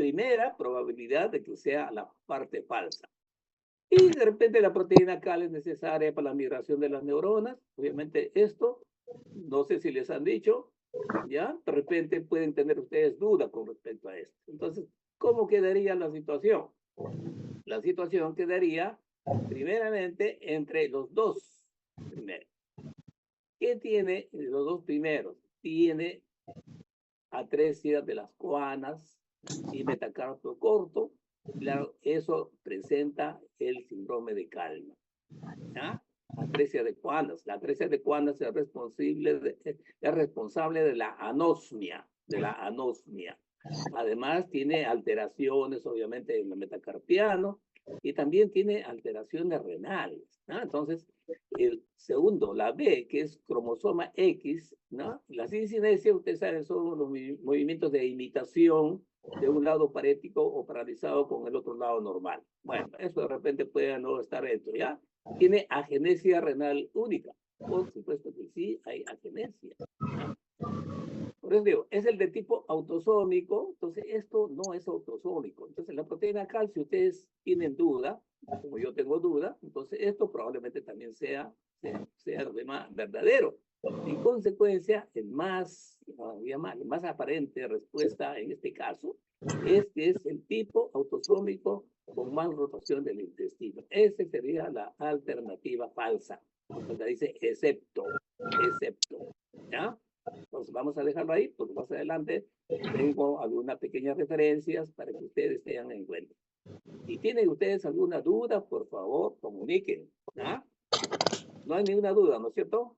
primera probabilidad de que sea la parte falsa. Y de repente la proteína Cal es necesaria para la migración de las neuronas. Obviamente esto, no sé si les han dicho, ¿ya? De repente pueden tener ustedes dudas con respecto a esto. Entonces, ¿cómo quedaría la situación? La situación quedaría primeramente entre los dos primeros. ¿Qué tiene los dos primeros? Tiene atresia de las guanas y metacarpo corto. Claro, eso presenta el síndrome de Kallmann. ¿Ya? Atresia de Guanas. La atresia de Guanas es responsable de la anosmia, Además, tiene alteraciones, obviamente, en el metacarpiano y también tiene alteraciones renales, ¿no? Entonces, el segundo, la B, que es cromosoma X, ¿no? La sincinesia, ustedes saben, son los movimientos de imitación de un lado parético o paralizado con el otro lado normal. Bueno, eso de repente puede no estar dentro, ¿ya? Tiene agenesia renal única. Por supuesto que sí, hay agenesia, ¿no? Por eso digo, es el de tipo autosómico, entonces esto no es autosómico. Entonces la proteína Cal, si ustedes tienen duda, como yo tengo duda, entonces esto probablemente también sea el tema verdadero. En consecuencia, el más aparente respuesta en este caso es que es el tipo autosómico con más rotación del intestino. Esa sería la alternativa falsa, donde dice excepto, ¿ya? Entonces vamos a dejarlo ahí, porque más adelante tengo algunas pequeñas referencias para que ustedes tengan en cuenta. Si tienen ustedes alguna duda, por favor, comuniquen. ¿Ah? No hay ninguna duda, ¿no es cierto?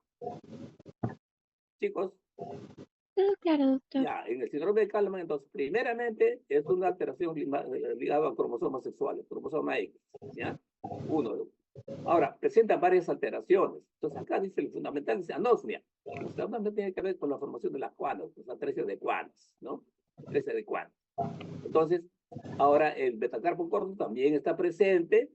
Chicos. Todo claro, doctor. Ya, en el síndrome de Kallmann, entonces, primeramente, es una alteración ligada a cromosomas sexuales, cromosoma X, ¿ya? Uno. Ahora, presenta varias alteraciones. Entonces, acá dice, el fundamental dice anosmia. La anosmia tiene que ver con la formación de las guanas, pues, la atresia de guanas, ¿no? Atresia de guanas. Entonces, ahora el betacarpo corto también está presente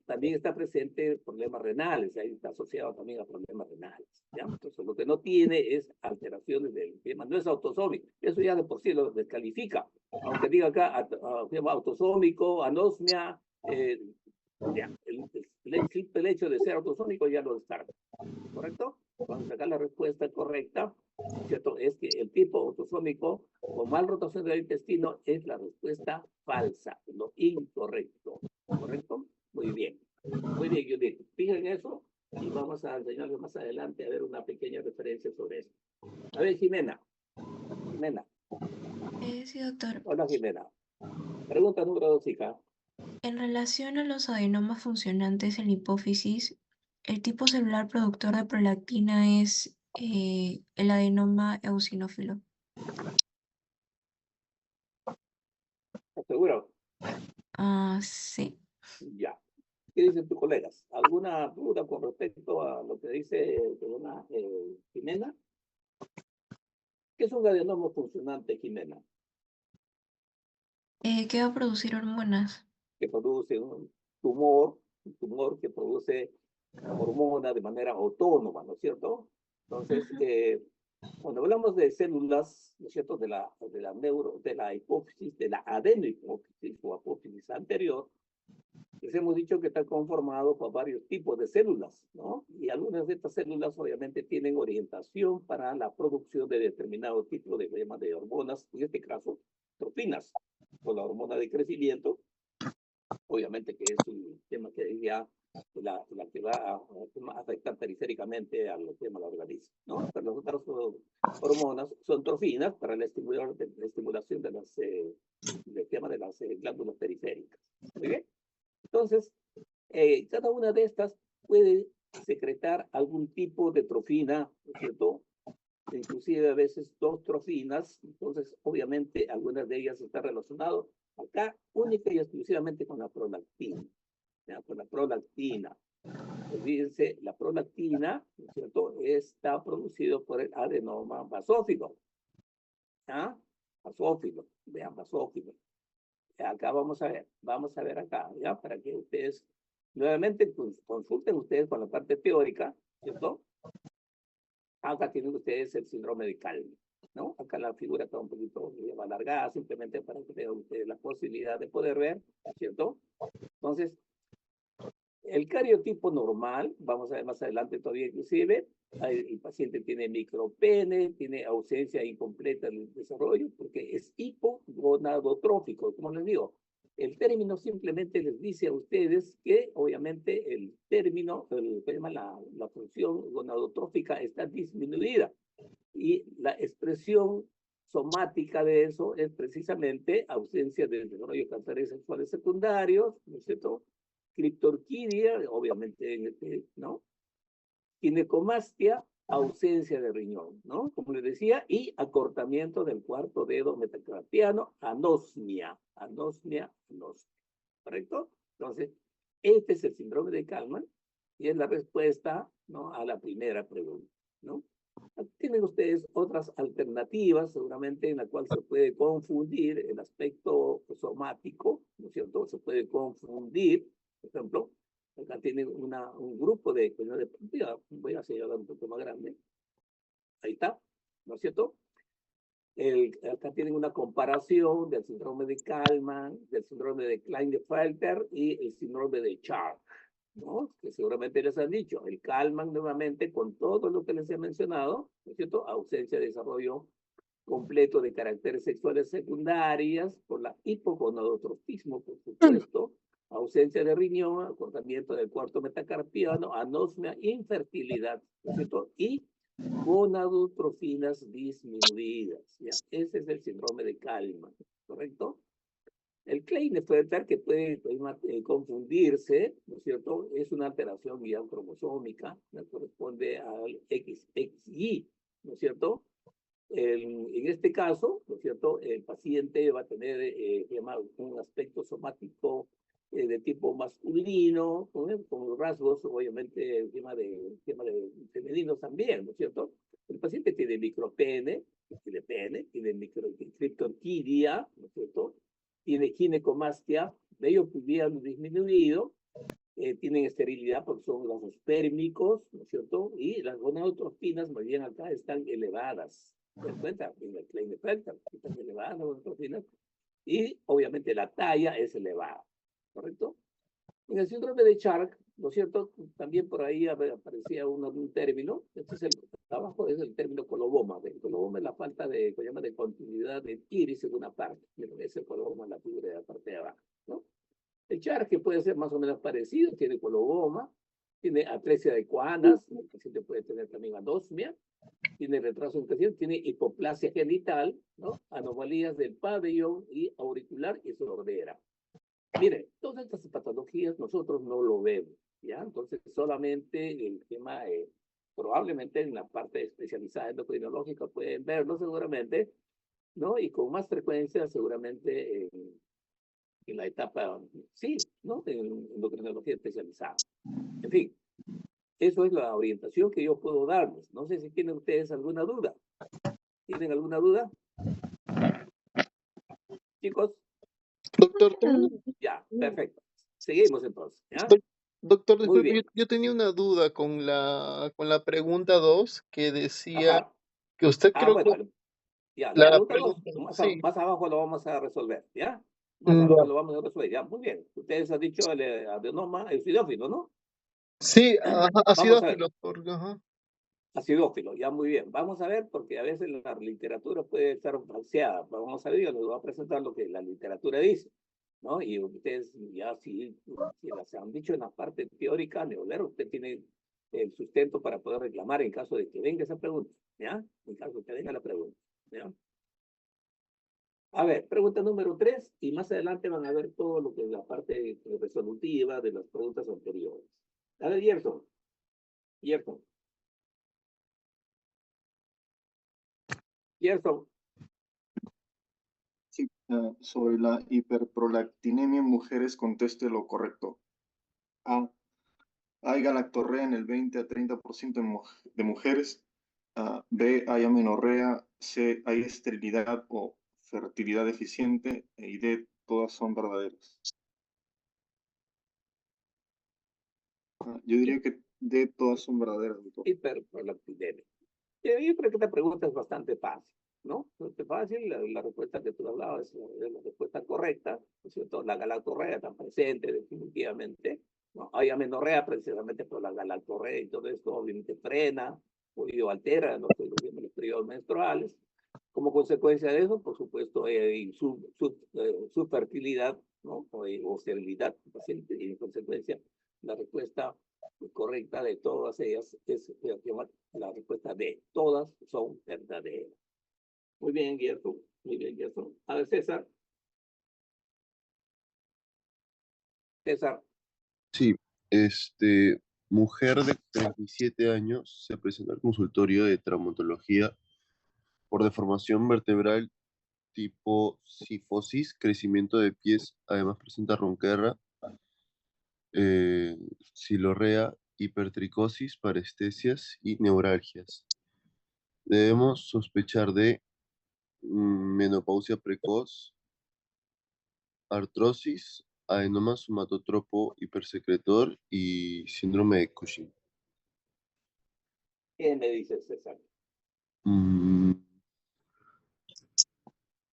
problemas renales, ahí está asociado también a problemas renales, ¿ya? Entonces, lo que no tiene es alteraciones del tema, no es autosómico, eso ya de por sí lo descalifica, aunque diga acá autosómico, anosmia, ya, el hecho de ser autosómico ya lo descarta, ¿correcto? Vamos a sacar la respuesta correcta, ¿cierto? Es que el tipo autosómico con mal rotación del intestino es la respuesta falsa, lo incorrecto, ¿correcto? Muy bien, Judith. Fijen eso y vamos a enseñarles más adelante a ver una pequeña referencia sobre eso. A ver, Jimena. Sí, doctor. Hola, Jimena. Pregunta número 2, hija. En relación a los adenomas funcionantes en la hipófisis, el tipo celular productor de prolactina es el adenoma eosinófilo. ¿Estás seguro? Sí. Ya. ¿Qué dicen tus colegas? ¿Alguna duda con respecto a lo que dice Jimena? ¿Qué es un adenoma funcionante, Jimena? ¿Qué va a producir hormonas? Que produce un tumor que produce hormona de manera autónoma, ¿no es cierto? Entonces, cuando hablamos de células, ¿no es cierto?, de la hipófisis, de la adenohipófisis o apófisis anterior, les hemos dicho que está conformado por varios tipos de células, ¿no? Y algunas de estas células obviamente tienen orientación para la producción de determinado tipo de hormonas, en este caso, trofinas, o la hormona de crecimiento, obviamente que es un tema que ya la que va a afectar periféricamente al tema del organismo, ¿no? Pero las otras hormonas son trofinas para la estimulación de del tema de las glándulas periféricas. Muy bien. Entonces, cada una de estas puede secretar algún tipo de trofina, ¿no es cierto? Inclusive a veces dos trofinas, entonces obviamente algunas de ellas están relacionadas acá única y exclusivamente con la prolactina, ¿ya? Con la prolactina. Olvídense, la prolactina, ¿no es cierto?, está producido por el adenoma basófilo, ¿ya? Basófilo, vean, basófilo. Acá vamos a ver acá, ¿ya? Para que ustedes nuevamente consulten ustedes con la parte teórica, ¿cierto? Acá tienen ustedes el síndrome de Kallmann, ¿no? Acá la figura está un poquito alargada, simplemente para que tengan ustedes la posibilidad de poder ver, ¿cierto? Entonces, el cariotipo normal, vamos a ver más adelante todavía inclusive, el paciente tiene micropene, tiene ausencia incompleta del desarrollo, porque es hipogonadotrófico, como les digo. El término simplemente les dice a ustedes que obviamente el término, la función gonadotrófica está disminuida. Y la expresión somática de eso es precisamente ausencia de desarrollo de canceres sexuales secundarios, ¿no es cierto? Criptorquidia, obviamente, ¿no? Ginecomastia, ausencia de riñón, ¿no? Como les decía, y acortamiento del cuarto dedo metacarpiano, anosmia, ¿correcto? Entonces, este es el síndrome de Kalman y es la respuesta, ¿no? A la primera pregunta, ¿no? Tienen ustedes otras alternativas, seguramente, en la cual se puede confundir el aspecto somático, ¿no es cierto? Se puede confundir, por ejemplo, acá tienen un grupo voy a señalar un poco más grande, ahí está, ¿no es cierto? Acá tienen una comparación del síndrome de Kalman, del síndrome de Klinefelter y el síndrome de Charcot, ¿no? Que seguramente les han dicho. El Kalman nuevamente con todo lo que les he mencionado, ¿no es cierto? Ausencia de desarrollo completo de caracteres sexuales secundarias por la hipogonadotropismo, por supuesto, ausencia de riñón, acortamiento del cuarto metacarpiano, anosmia, infertilidad, ¿no es cierto? Y gonadotrofinas disminuidas, ¿ya? Ese es el síndrome de Kalman, ¿correcto? El Klinefelter, que puede confundirse, ¿no es cierto? Es una alteración ya cromosómica, que corresponde al XXY, ¿no es cierto? En este caso, ¿no es cierto? El paciente va a tener un aspecto somático de tipo masculino, con rasgos, obviamente, tema de femeninos también, ¿no es cierto? El paciente tiene micropene, tiene microcriptorquidia, ¿no es cierto? Tiene ginecomastia, vello pubiano disminuido, tienen esterilidad porque son los espérmicos, ¿no es cierto? Y las gonadotrofinas, más bien acá, están elevadas. ¿Se dan cuenta? En el Klinefelter están elevadas las gonadotrofinas. Y obviamente la talla es elevada, ¿correcto? En el síndrome de Charcot, ¿no es cierto? También por ahí aparecía un término, este es abajo es el término coloboma. El coloboma es la falta de continuidad del iris en una parte. Es el coloboma, la figura de la parte de abajo, ¿no? El Charcot puede ser más o menos parecido, tiene coloboma, tiene atresia de Coanas, el paciente puede tener también anosmia, tiene retraso en crecimiento, tiene hipoplasia genital, ¿no? Anomalías del pabellón y auricular y sordera. Mire, todas estas patologías nosotros no lo vemos, ¿ya? Entonces, solamente el tema, probablemente en la parte especializada endocrinológica pueden verlo seguramente, ¿no? Y con más frecuencia seguramente en la etapa, sí, ¿no? En endocrinología especializada. En fin, eso es la orientación que yo puedo darles. No sé si tienen ustedes alguna duda. ¿Tienen alguna duda? Chicos, Doctor, tengo ya, perfecto. Seguimos entonces, ¿ya? doctor, Muy disculpe, yo, bien. yo tenía una duda con la pregunta 2 que decía Ajá. que usted Ah, creo que bueno, ya, la la pregunta 2, pregunta, sí, más abajo lo vamos a resolver, ¿ya? Más ya. abajo lo vamos a resolver, ya, muy bien. Ustedes han dicho el adenoma eosinófilo, ¿no? Sí, Vamos a ver, acidófilo, doctor, ajá. acidófilo, ya muy bien. Vamos a ver, porque a veces la literatura puede estar falseada. Vamos a ver, yo les voy a presentar lo que la literatura dice, ¿no? Y ustedes ya si las han dicho en la parte teórica, neolero, usted tiene el sustento para poder reclamar en caso de que venga esa pregunta, ¿ya? En caso de que venga la pregunta, ¿ya? A ver, pregunta número 3, y más adelante van a ver todo lo que es la parte resolutiva de las preguntas anteriores. A ver, Gerson, Gerson, Sí, sobre la hiperprolactinemia en mujeres, conteste lo correcto. A. Hay galactorrea en el 20 a 30% de mujeres. B. Hay amenorrea. C. Hay esterilidad o fertilidad deficiente. Y D. Todas son verdaderas. Yo diría que D. Todas son verdaderas, doctor. hiperprolactinemia. Yo creo que esta pregunta es bastante fácil, ¿no? Es fácil, la respuesta que tú hablabas es la respuesta correcta, ¿no es cierto? La galactorrea está presente definitivamente, ¿no? Hay amenorrea precisamente por la galactorrea y todo esto obviamente frena o altera los periodos menstruales. Como consecuencia de eso, por supuesto, hay su fertilidad, ¿no? O esterilidad del paciente, y en consecuencia, la respuesta correcta de todas ellas es la respuesta de todas son verdaderas. Muy bien, Gertrude. Muy bien, Gertrude. A ver, César. César. Sí, mujer de 37 años se presenta al consultorio de traumatología por deformación vertebral tipo cifosis, crecimiento de pies, además presenta ronquera, silorrea, hipertricosis, parestesias y neuralgias. Debemos sospechar de menopausia precoz, artrosis, adenoma somatotropo hipersecretor y síndrome de Cushing. ¿Qué me dices, César? Mm,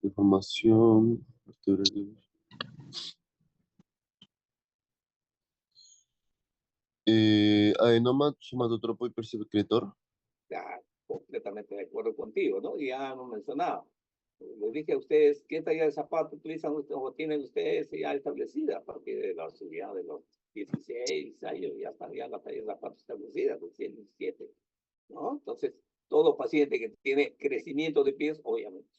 deformación. Adenoma somatotropo hipersecretor. Ya, completamente de acuerdo contigo, ¿no? Ya hemos mencionado. Les dije a ustedes qué talla de zapato utilizan ustedes o tienen ustedes ya establecida a partir de la ya de los 16 años, ya están ya la talla de zapato establecida, los 17, ¿no? Entonces, todo paciente que tiene crecimiento de pies, obviamente,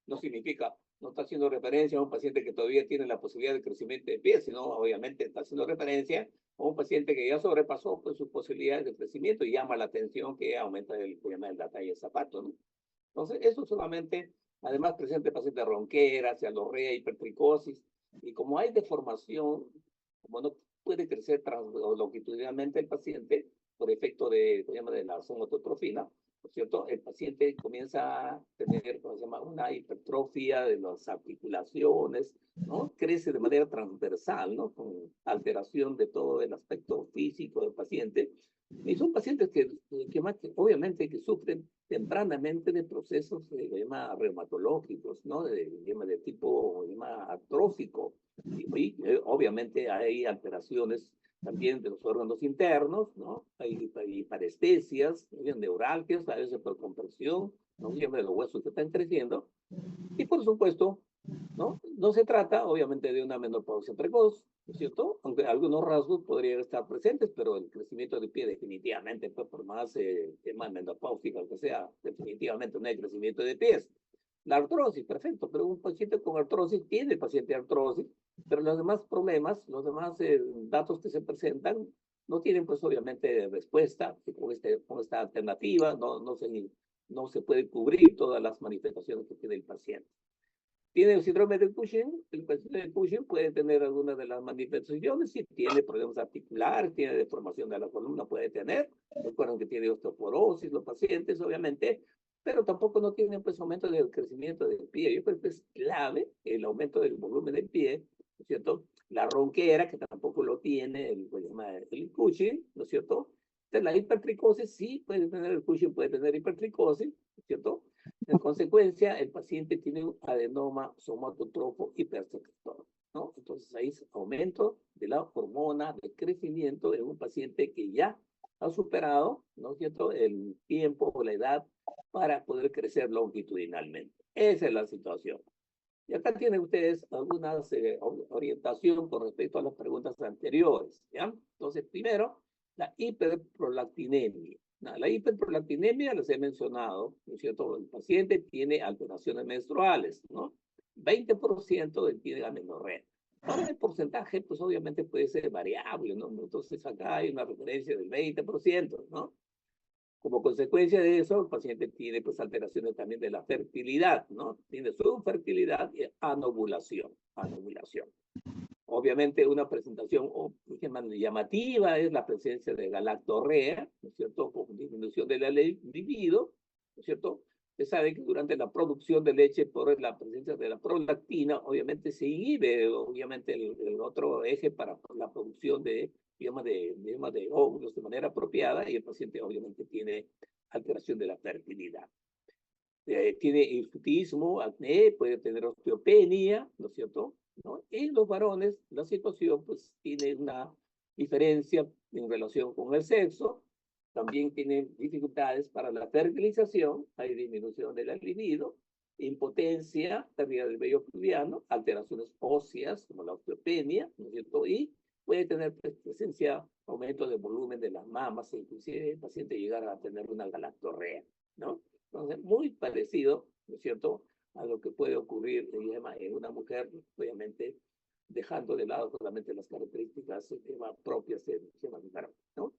no significa, no está haciendo referencia a un paciente que todavía tiene la posibilidad de crecimiento de pies, sino obviamente está haciendo referencia a un paciente que ya sobrepasó pues, sus posibilidades de crecimiento y llama la atención que aumenta la talla de zapato, ¿no? Entonces, eso solamente, además presente paciente ronquera, cialorrea, hipertricosis, y como hay deformación, como no puede crecer longitudinalmente el paciente por efecto de la somatotrofina, ¿no es cierto? El paciente comienza a tener, ¿cómo se llama? Una hipertrofia de las articulaciones, ¿no? Crece de manera transversal, ¿no? Con alteración de todo el aspecto físico del paciente. Y son pacientes que obviamente que sufren tempranamente de procesos reumatológicos, ¿no? De tipo artrófico. Y obviamente hay alteraciones también de los órganos internos, ¿no? Hay parestesias, neuralgias, a veces por compresión, ¿no? Siempre los huesos que están creciendo. Y por supuesto, ¿no? No se trata, obviamente, de una menopausia precoz, ¿no es cierto? Aunque algunos rasgos podrían estar presentes, pero el crecimiento de pie definitivamente, pues, por más tema menopáusico que sea, definitivamente no hay crecimiento de pies. La artrosis, perfecto, pero un paciente con artrosis tiene el paciente artrosis, pero los demás problemas, los demás datos que se presentan, no tienen, pues, obviamente, respuesta con esta alternativa, no se puede cubrir todas las manifestaciones que tiene el paciente. Tiene el síndrome de Cushing, el paciente de Cushing puede tener algunas de las manifestaciones, si tiene problemas articulares, tiene deformación de la columna, puede tener, recuerden que tiene osteoporosis los pacientes, obviamente, pero tampoco no tienen pues aumento del crecimiento del pie. Yo creo que es clave el aumento del volumen del pie, ¿no es cierto? La ronquera, que tampoco lo tiene el Cushing, ¿no es cierto? Entonces, la hipertricosis, sí, puede tener el Cushing, puede tener hipertricosis, ¿no es cierto? En consecuencia, el paciente tiene un adenoma somatotropo hipersecretor, ¿no? Entonces, ahí es aumento de la hormona de crecimiento en un paciente que ya ha superado, ¿no es cierto?, el tiempo o la edad para poder crecer longitudinalmente. Esa es la situación. Y acá tienen ustedes algunas orientación con respecto a las preguntas anteriores, ¿ya? Entonces, primero, la hiperprolactinemia. La hiperprolactinemia les he mencionado, ¿no es cierto? El paciente tiene alteraciones menstruales, ¿no? 20% tiene amenorrea. Ahora el porcentaje, pues obviamente puede ser variable, ¿no? Entonces acá hay una referencia del 20%, ¿no? Como consecuencia de eso, el paciente tiene pues alteraciones también de la fertilidad, ¿no? Tiene su fertilidad y anovulación. Obviamente una presentación llamativa es la presencia de galactorrea, ¿no es cierto? Con disminución de la libido, ¿no es cierto? Se sabe que durante la producción de leche por la presencia de la prolactina, obviamente se inhibe, obviamente, el otro eje para la producción de óvulos de manera apropiada y el paciente obviamente tiene alteración de la fertilidad. tiene hirsutismo, acné, puede tener osteopenia, ¿no es cierto? ¿No? En los varones la situación pues tiene una diferencia en relación con el sexo, también tienen dificultades para la fertilización, hay disminución del libido, impotencia, pérdida del vello pubiano, alteraciones óseas como la osteopenia, ¿no es cierto? Y puede tener presencia, aumento de volumen de las mamas, e inclusive el paciente llegar a tener una galactorrea, ¿no? Entonces, muy parecido, ¿no es cierto?, a lo que puede ocurrir en una mujer, obviamente, dejando de lado solamente las características propias del varón, ¿no?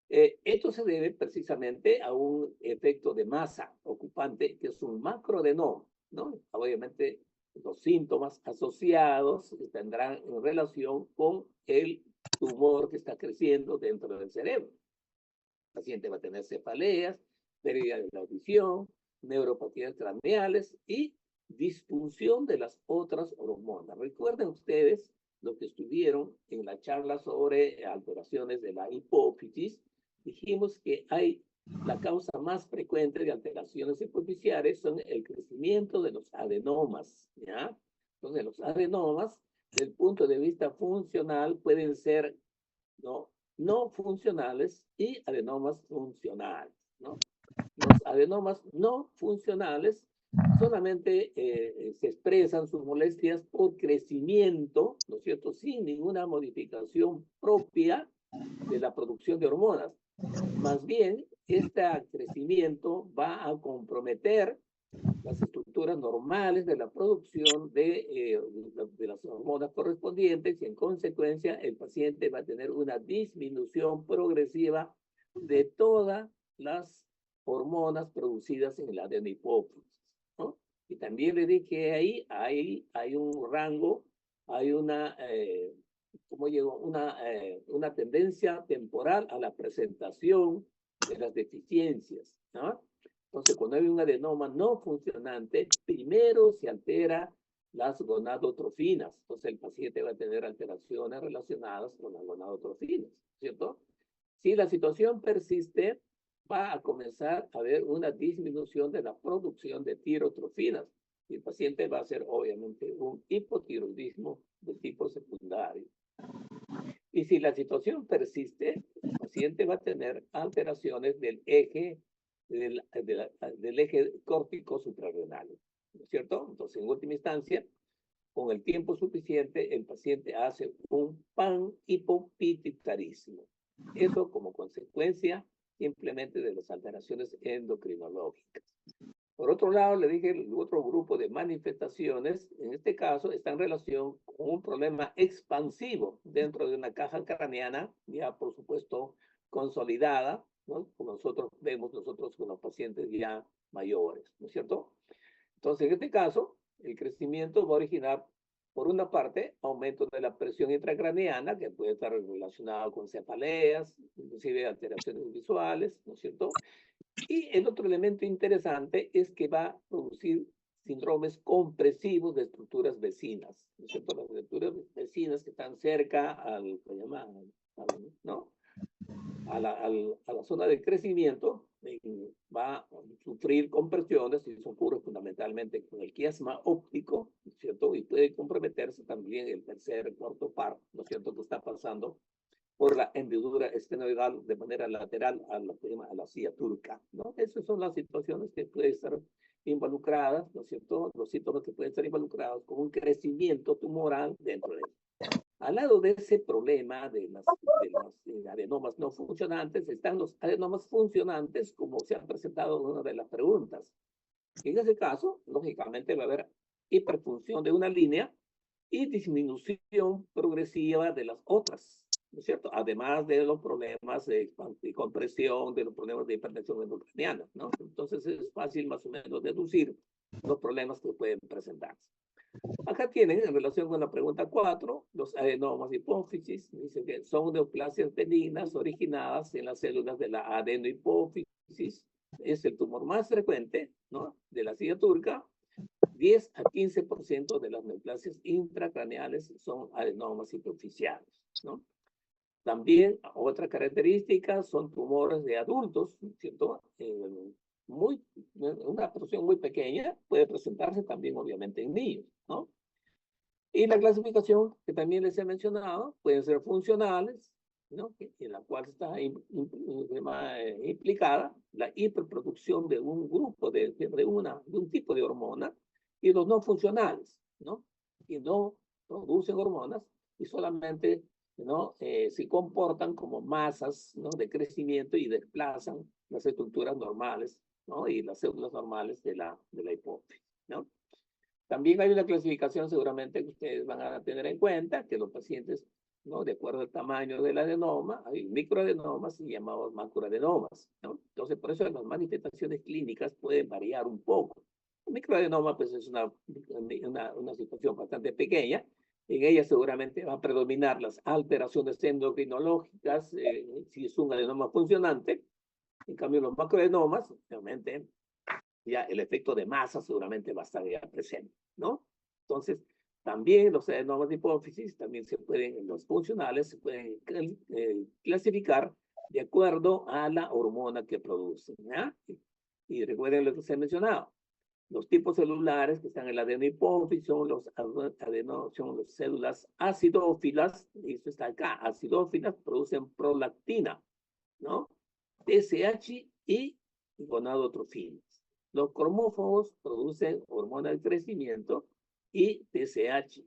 Esto se debe precisamente a un efecto de masa ocupante, que es un macroadenoma, ¿no? Obviamente, los síntomas asociados tendrán en relación con el tumor que está creciendo dentro del cerebro. El paciente va a tener cefaleas, pérdida de la audición, neuropatías craneales y disfunción de las otras hormonas. Recuerden ustedes lo que estuvieron en la charla sobre alteraciones de la hipófisis. Dijimos que la causa más frecuente de alteraciones hipofisiales son el crecimiento de los adenomas, ¿ya? Entonces, los adenomas, desde el punto de vista funcional, pueden ser no funcionales y adenomas funcionales, ¿no? Los adenomas no funcionales solamente se expresan sus molestias por crecimiento, ¿no es cierto?, sin ninguna modificación propia de la producción de hormonas. Más bien, este crecimiento va a comprometer las estructuras normales de la producción de las hormonas correspondientes y en consecuencia el paciente va a tener una disminución progresiva de todas las hormonas producidas en la adenohipófisis, ¿no? Y también le dije que ahí hay un rango, hay una tendencia temporal a la presentación de las deficiencias, ¿no? Entonces, cuando hay un adenoma no funcionante, primero se altera las gonadotrofinas. Entonces, el paciente va a tener alteraciones relacionadas con las gonadotrofinas, ¿cierto? Si la situación persiste, va a comenzar a haber una disminución de la producción de tirotrofinas. Y el paciente va a hacer, obviamente, un hipotiroidismo de tipo secundario. Y si la situación persiste, el paciente va a tener alteraciones del eje córtico suprarrenal, ¿no es cierto? Entonces, en última instancia, con el tiempo suficiente, el paciente hace un panhipopituitarismo. Eso como consecuencia simplemente de las alteraciones endocrinológicas. Por otro lado, le dije, el otro grupo de manifestaciones, en este caso, está en relación con un problema expansivo dentro de una caja craneana, ya por supuesto consolidada, ¿no? Como nosotros vemos con los pacientes ya mayores, ¿no es cierto? Entonces, en este caso, el crecimiento va a originar, por una parte, aumento de la presión intracraneana, que puede estar relacionado con cefaleas, inclusive alteraciones visuales, ¿no es cierto? Y el otro elemento interesante es que va a producir síndromes compresivos de estructuras vecinas, ¿no es cierto? Las estructuras vecinas que están cerca ¿no? a la zona de crecimiento, va a sufrir compresiones y eso ocurre fundamentalmente con el quiasma óptico, ¿no es cierto? Y puede comprometerse también el tercer, cuarto par, ¿no es cierto?, que está pasando por la hendidura estenoidal de manera lateral a la silla turca, ¿no? Esas son las situaciones que pueden estar involucradas, ¿no es cierto? Los síntomas que pueden estar involucrados con un crecimiento tumoral dentro de ellos. Al lado de ese problema de las adenomas no funcionantes, están los adenomas funcionantes, como se han presentado en una de las preguntas. En ese caso, lógicamente va a haber hiperfunción de una línea y disminución progresiva de las otras, ¿no es cierto? Además de los problemas de compresión, de los problemas de hipertensión endocriniana, ¿no? Entonces es fácil más o menos deducir los problemas que pueden presentarse. Acá tienen, en relación con la pregunta 4, los adenomas hipófisis, dicen que son neoplasias benignas originadas en las células de la adenohipófisis, es el tumor más frecuente, ¿no?, de la silla turca. 10 a 15% de las neoplasias intracraneales son adenomas hipoficiales, ¿no? También, otra característica son tumores de adultos, ¿cierto? una proporción muy pequeña, puede presentarse también obviamente en niños, ¿no? Y la clasificación que también les he mencionado, pueden ser funcionales, ¿no? En la cual está implicada la hiperproducción de un grupo, de un tipo de hormona, y los no funcionales, ¿no? Y no producen hormonas y solamente, ¿no? Se comportan como masas, ¿no? De crecimiento y desplazan las estructuras normales, ¿no? Y las células normales de la hipófisis, ¿no? También hay una clasificación seguramente que ustedes van a tener en cuenta, que los pacientes, ¿no? De acuerdo al tamaño del adenoma, hay microadenomas y llamados macroadenomas, ¿no? Entonces, por eso las manifestaciones clínicas pueden variar un poco. El microadenoma, pues, es una situación bastante pequeña. En ella seguramente va a predominar las alteraciones endocrinológicas, si es un adenoma funcionante. En cambio, los macroadenomas, obviamente, ya el efecto de masa seguramente va a estar ya presente, ¿no? Entonces, también los adenomas de hipófisis, también los funcionales se pueden clasificar de acuerdo a la hormona que producen, ¿ya? Y recuerden lo que se ha mencionado. Los tipos celulares que están en la adenohipófisis son son las células acidófilas, y eso está acá, acidófilas producen prolactina, ¿no? TSH y gonadotrofinas. Los cromófagos producen hormona de crecimiento y TSH.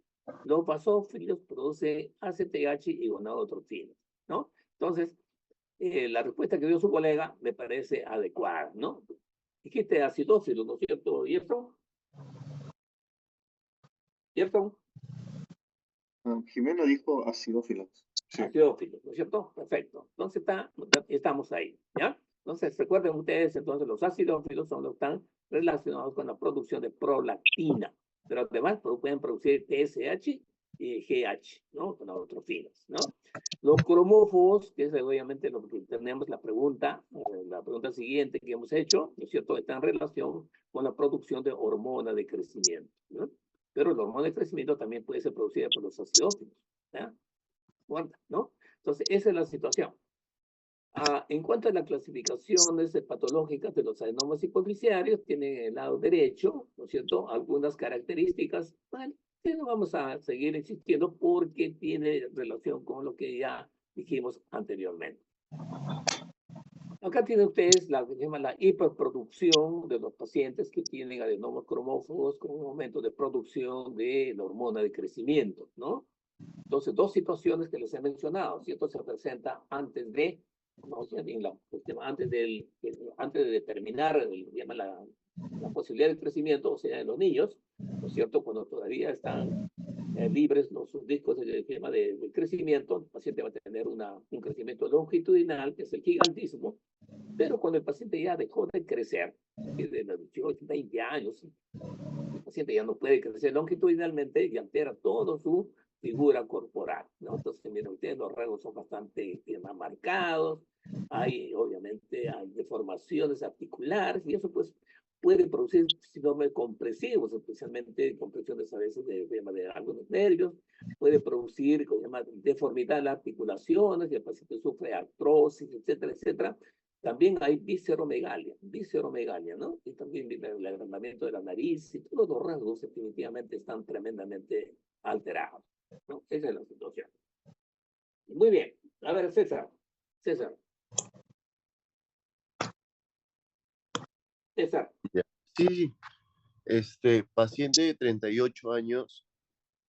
Los basófilos producen ACTH y gonadotrofinas, ¿no? Entonces, la respuesta que dio su colega me parece adecuada, ¿no? Dijiste acidófilo, ¿no es cierto, Jefferson? ¿Cierto? Jimena dijo acidófilas. Sí. Acidófilos, ¿no es cierto? Perfecto. Entonces estamos ahí, ¿ya? Entonces, recuerden ustedes, entonces los acidófilos son los que están relacionados con la producción de prolactina, pero además pueden producir TSH y GH, ¿no? Con neutrofinas, ¿no? Los cromófagos, que es obviamente lo que tenemos la pregunta siguiente que hemos hecho, ¿no es cierto? Está en relación con la producción de hormona de crecimiento, ¿no? Pero la hormona de crecimiento también puede ser producida por los acidófilos, ¿ya? ¿No? Entonces, esa es la situación. En cuanto a las clasificaciones patológicas de los adenomas hipofisiarios, tienen en el lado derecho, ¿no es cierto?, algunas características, bueno, que no vamos a seguir insistiendo porque tiene relación con lo que ya dijimos anteriormente. Acá tienen ustedes la que se llama la hiperproducción de los pacientes que tienen adenomas cromófagos con un aumento de producción de la hormona de crecimiento, ¿no? Entonces, dos situaciones que les he mencionado, ¿cierto? Se presenta antes de, no, antes de determinar la posibilidad de crecimiento, o sea, en los niños, ¿no es cierto? Cuando todavía están libres sus discos de crecimiento, el paciente va a tener un crecimiento longitudinal, que es el gigantismo, pero cuando el paciente ya dejó de crecer, de los 18, 20 años, el paciente ya no puede crecer longitudinalmente y altera todo su figura corporal, ¿no? Entonces, miren ustedes, los rasgos son bastante más marcados, obviamente, hay deformaciones articulares, y eso, pues, puede producir síndromes compresivos, especialmente compresiones a veces de algunos nervios, puede producir deformidad de las articulaciones, y el paciente sufre artrosis, etcétera, etcétera. También hay visceromegalia, ¿no? Y también el agrandamiento de la nariz, y todos los rasgos definitivamente están tremendamente alterados, ¿no? Esa es la situación. Muy bien. A ver, César. César. Sí, paciente de 38 años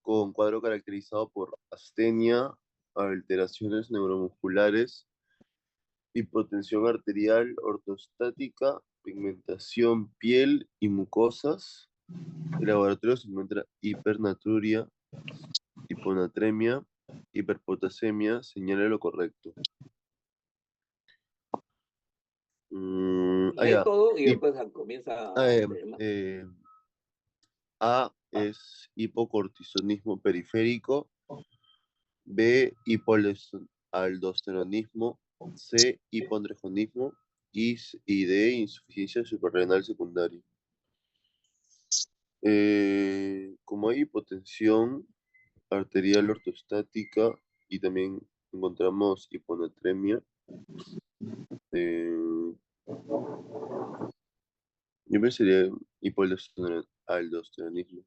con cuadro caracterizado por astenia, alteraciones neuromusculares, hipotensión arterial ortostática, pigmentación piel y mucosas. El laboratorio se encuentra hipernatremia, hiponatremia, hiperpotasemia, señala lo correcto. Todo y después comienza A es hipocortisonismo periférico, B hipoaldosteronismo, C hipoandrogenismo y D insuficiencia suprarrenal secundaria. Como hay hipotensión arterial ortostática y también encontramos hiponatremia, Yo pensaría hipoaldosteronismo.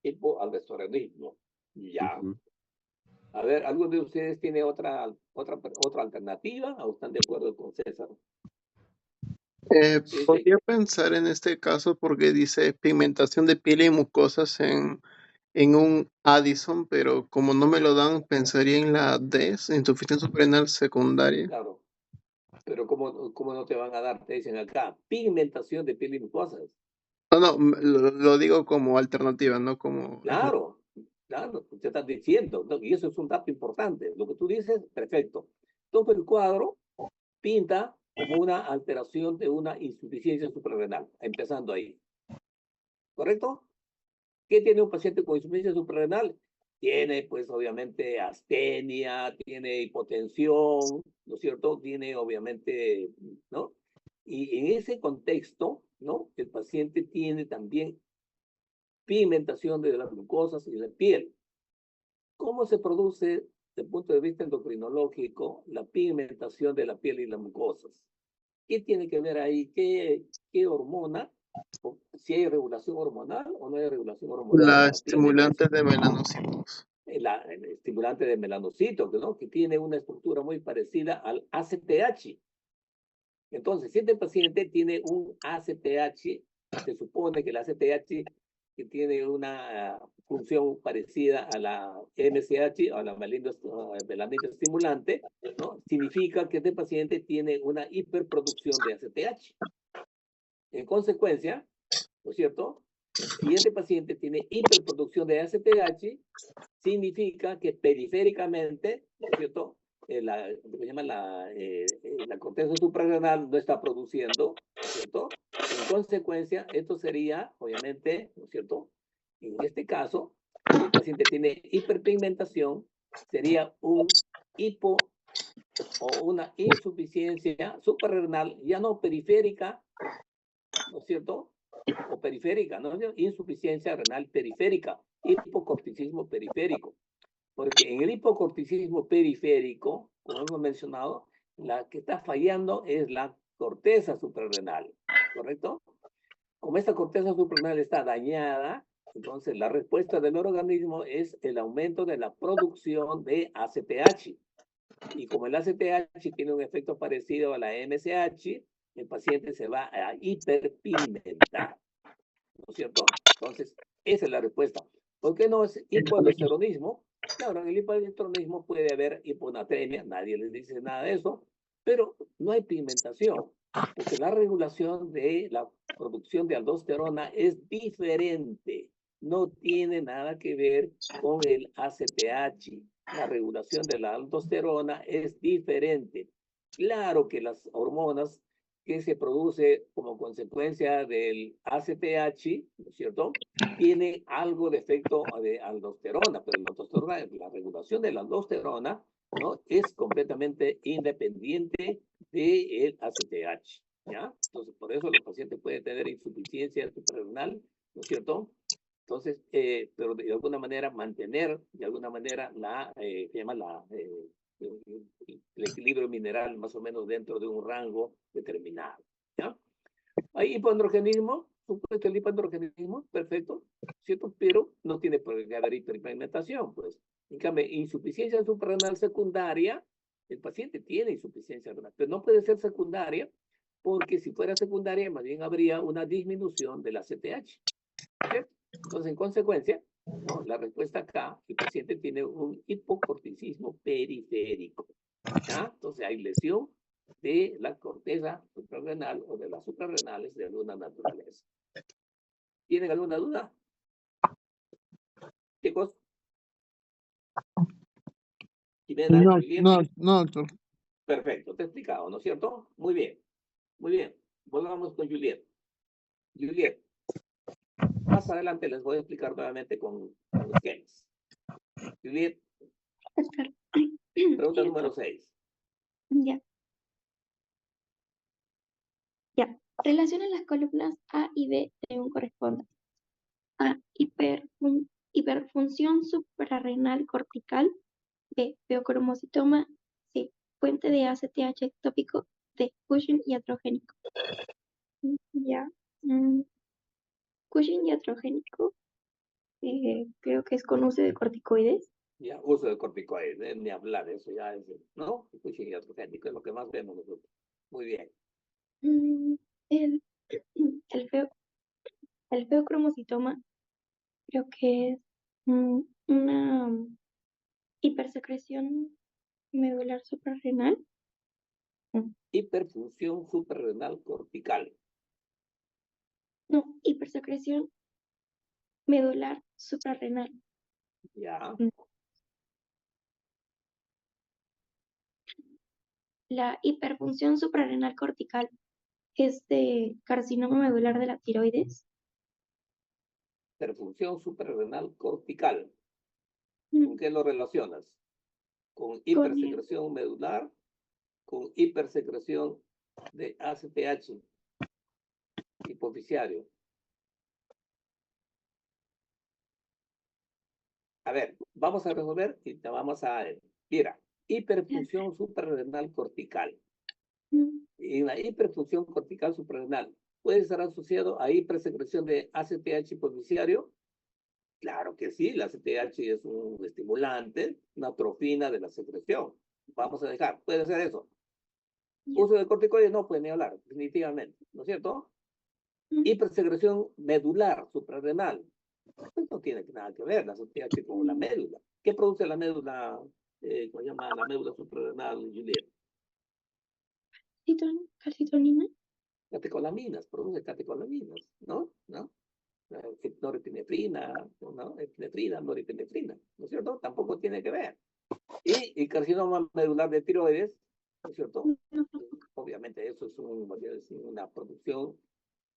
Hipoaldosteronismo. Ya. Ujú. A ver, ¿alguno de ustedes tiene otra alternativa o están de acuerdo con César? Sí, sí. Podría pensar en este caso porque dice pigmentación de piel y mucosas en un Addison, pero como no me lo dan, pensaría en la D, insuficiencia suprarrenal secundaria. Claro. Pero ¿cómo no te van a dar? Te dicen acá, pigmentación de piel y mucosas. No, no, lo digo como alternativa, no como... Claro, claro, te estás diciendo, ¿no? Y eso es un dato importante. Lo que tú dices, perfecto. Todo el cuadro pinta como una alteración de una insuficiencia suprarrenal, empezando ahí. ¿Correcto? ¿Qué tiene un paciente con insuficiencia suprarrenal? Tiene, pues, obviamente, astenia, tiene hipotensión, ¿no es cierto? Tiene, obviamente, ¿no? Y en ese contexto, ¿no? El paciente tiene también pigmentación de las glucosas y de la piel. ¿Cómo se produce, desde el punto de vista endocrinológico, la pigmentación de la piel y las mucosas? ¿Qué tiene que ver ahí? ¿Qué hormona? Si hay regulación hormonal o no hay regulación hormonal La para pigmentar estimulante de melanocitos. el estimulante de melanocitos, ¿no? Que tiene una estructura muy parecida al ACTH. Entonces, si este paciente tiene un ACTH, se supone que el ACTH que tiene una función parecida a la MCH, a la melanina estimulante, ¿no? Significa que este paciente tiene una hiperproducción de ACTH. En consecuencia, ¿no es cierto? Si este paciente tiene hiperproducción de ACTH, significa que periféricamente, ¿no es cierto? Lo que llama la corteza suprarrenal no está produciendo, ¿no es cierto? En consecuencia, esto sería, obviamente, ¿no es cierto? En este caso, si el paciente tiene hiperpigmentación, sería un hipo o una insuficiencia suprarrenal, ya no periférica, ¿no es cierto? O periférica, ¿no? Insuficiencia renal periférica, hipocorticismo periférico. Porque en el hipocorticismo periférico, como hemos mencionado, la que está fallando es la corteza suprarrenal, ¿correcto? Como esta corteza suprarrenal está dañada, entonces la respuesta del organismo es el aumento de la producción de ACTH. Y como el ACTH tiene un efecto parecido a la MSH, el paciente se va a hiperpigmentar, ¿no es cierto? Entonces, esa es la respuesta. ¿Por qué no es hipoaldosteronismo? Claro, en el hipoaldosteronismo puede haber hiponatremia, nadie les dice nada de eso, pero no hay pigmentación, porque la regulación de la producción de aldosterona es diferente, no tiene nada que ver con el ACTH. La regulación de la aldosterona es diferente. Claro que las hormonas que se produce como consecuencia del ACTH, ¿no es cierto? Tiene algo de efecto de aldosterona, pero la aldosterona, la regulación de la aldosterona, ¿no? Es completamente independiente del ACTH, ¿ya? Entonces, por eso los pacientes pueden tener insuficiencia suprarrenal, ¿no es cierto? Entonces, pero de alguna manera mantener, de alguna manera, se llama el equilibrio mineral más o menos dentro de un rango determinado, ¿ya? Hay hipoandrogenismo, supuesto el hipoandrogenismo, perfecto, ¿cierto? Pero no tiene por qué haber hiperpigmentación, pues. En cambio, insuficiencia suprarrenal secundaria, el paciente tiene insuficiencia renal, pero no puede ser secundaria, porque si fuera secundaria, más bien habría una disminución de la CTH, ¿cierto? Entonces, en consecuencia, ¿no? La respuesta acá, el paciente tiene un hipocorticismo periférico, ¿ya? Entonces, hay lesión de la corteza suprarrenal o de las suprarrenales de alguna naturaleza. ¿Tienen alguna duda? Chicos. Jimena, No, Juliet. no, doctor. Perfecto, te he explicado, ¿no es cierto? Muy bien, muy bien. Volvamos con Juliet. Juliet, más adelante les voy a explicar nuevamente con esquemas. Juliet, Doctor. pregunta número 6. Ya. Ya. Relaciona las columnas A y B según corresponda. A. Hiperfunción suprarrenal cortical. B. Feocromocitoma. C. Fuente de ACTH ectópico. D. Cushing y iatrogénico. Ya. Cushing iatrogénico, creo que es con uso de corticoides. Ya, uso de corticoides, ni hablar, eso ya es, ¿no? El Cushing iatrogénico es lo que más vemos nosotros. Muy bien. Mm, El, el, feo, el feocromocitoma, creo que es una hipersecreción medular suprarrenal. Mm, Hiperfunción suprarrenal cortical. No, hipersecreción medular suprarrenal. Ya, Mm, La hiperfunción suprarrenal cortical es de carcinoma medular de la tiroides. hiperfunción suprarrenal cortical. Mm, ¿Con qué lo relacionas? Con Con el, hipersecreción medular, con hipersecreción de ACTH hipofisiario. A ver, vamos a resolver y te vamos a... Mira, hiperfunción suprarrenal cortical. Y la hiperfunción cortical suprarrenal puede estar asociado a hipersecreción de ACTH hipofisiario. Claro que sí, la ACTH es un estimulante, una atrofina de la secreción. Vamos a dejar, puede ser eso. Uso de corticoides no puede ni hablar, definitivamente, ¿no es cierto? Hipersecreción medular suprarrenal. Pues no tiene nada que ver la ACTH con la médula. ¿Qué produce la médula, cómo se llama la médula suprarrenal, Juliet? calcitonina. Catecolaminas, produce catecolaminas, ¿no? ¿No? Norepinefrina, ¿no? Epinefrina, norepinefrina, ¿no es cierto? Tampoco tiene que ver. Y carcinoma medular de tiroides, ¿no es cierto? Obviamente eso es una producción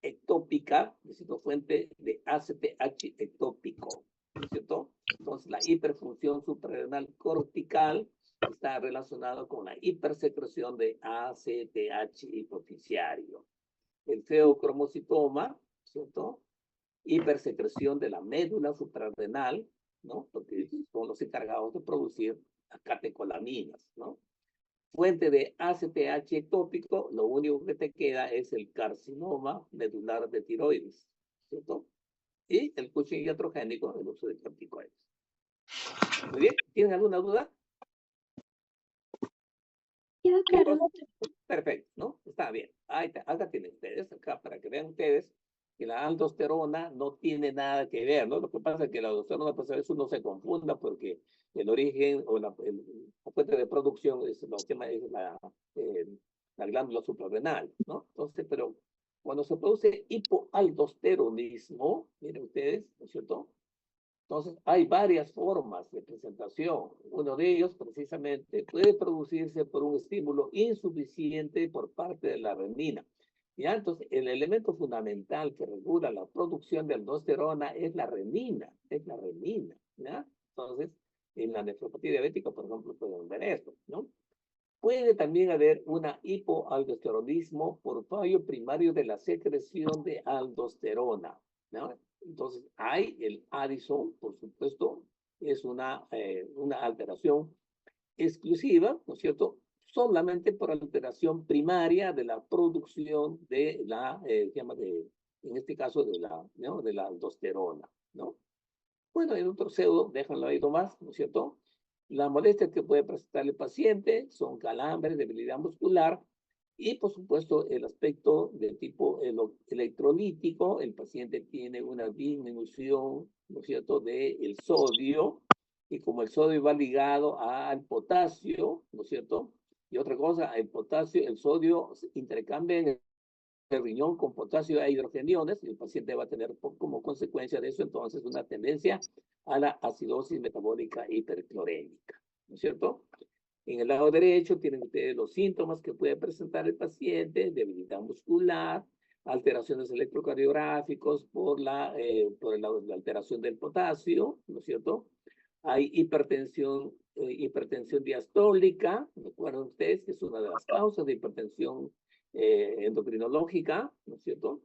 ectópica, es decir, fuente de ACTH ectópico, ¿no es cierto? Entonces la hiperfunción suprarrenal cortical está relacionado con la hipersecreción de ACTH hipofisiario. El feocromocitoma, ¿cierto? Hipersecreción de la médula suprarrenal, ¿no? Porque son los encargados de producir catecolaminas, ¿no? Fuente de ACTH ectópico, lo único que te queda es el carcinoma medular de tiroides, ¿cierto? Y el Cushing iatrogénico, el uso de corticoides. Muy bien, ¿tienen alguna duda? Queda claro. Perfecto, ¿no? Está bien. Acá tienen ustedes, acá para que vean ustedes que la aldosterona no tiene nada que ver, ¿no? Lo que pasa es que la aldosterona, pues a veces uno se confunda porque el origen o la fuente de producción es lo que es la glándula suprarrenal, ¿no? Entonces, pero cuando se produce hipoaldosteronismo, miren ustedes, ¿no es cierto? Entonces, hay varias formas de presentación. Uno de ellos, precisamente, puede producirse por un estímulo insuficiente por parte de la renina. ¿Ya? Entonces, el elemento fundamental que regula la producción de aldosterona es la renina, ¿ya? Entonces, en la nefropatía diabética, por ejemplo, pueden ver esto, ¿no? Puede también haber una hipoaldosteronismo por fallo primario de la secreción de aldosterona, ¿no? Entonces, hay el Addison, por supuesto, es una alteración exclusiva, ¿no es cierto? Solamente por alteración primaria de la producción de en este caso, ¿no? De la aldosterona, ¿no? Bueno, en otro pseudo, déjenlo ahí nomás, ¿no es cierto? La molestia que puede presentar el paciente son calambres, debilidad muscular y, por supuesto, el aspecto de tipo electrolítico. El paciente tiene una disminución, ¿no es cierto?, del sodio, y como el sodio va ligado al potasio, ¿no es cierto? Y otra cosa, el sodio se intercambia en el riñón con potasio e hidrogeniones, y el paciente va a tener como consecuencia de eso entonces una tendencia a la acidosis metabólica hiperclorémica, ¿no es cierto? En el lado derecho tienen ustedes los síntomas que puede presentar el paciente: debilidad muscular, alteraciones electrocardiográficos por la alteración del potasio, ¿no es cierto? Hay hipertensión diastólica, recuerden ustedes que es una de las causas de hipertensión endocrinológica, ¿no es cierto?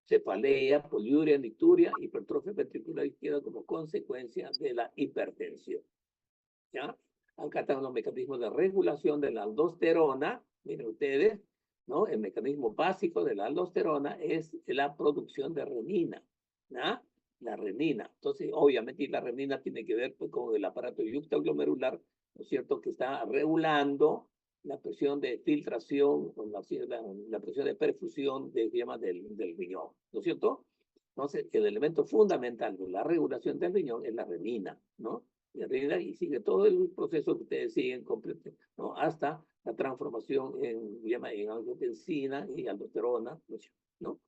Cefalea, poliuria, nicturia, hipertrofia ventricular izquierda como consecuencia de la hipertensión, ¿ya? Acá están los mecanismos de regulación de la aldosterona, miren ustedes, ¿no? El mecanismo básico de la aldosterona es la producción de renina, ¿no? La renina. Entonces, obviamente, y la renina tiene que ver pues, con el aparato yuctaglomerular, ¿no es cierto?, que está regulando la presión de filtración, o la presión de perfusión del riñón, ¿no es cierto? Entonces, el elemento fundamental de la regulación del riñón es la renina, ¿no? La renina y sigue todo el proceso que ustedes siguen completo, ¿no? Hasta la transformación en angiotensina y aldosterona, ¿no?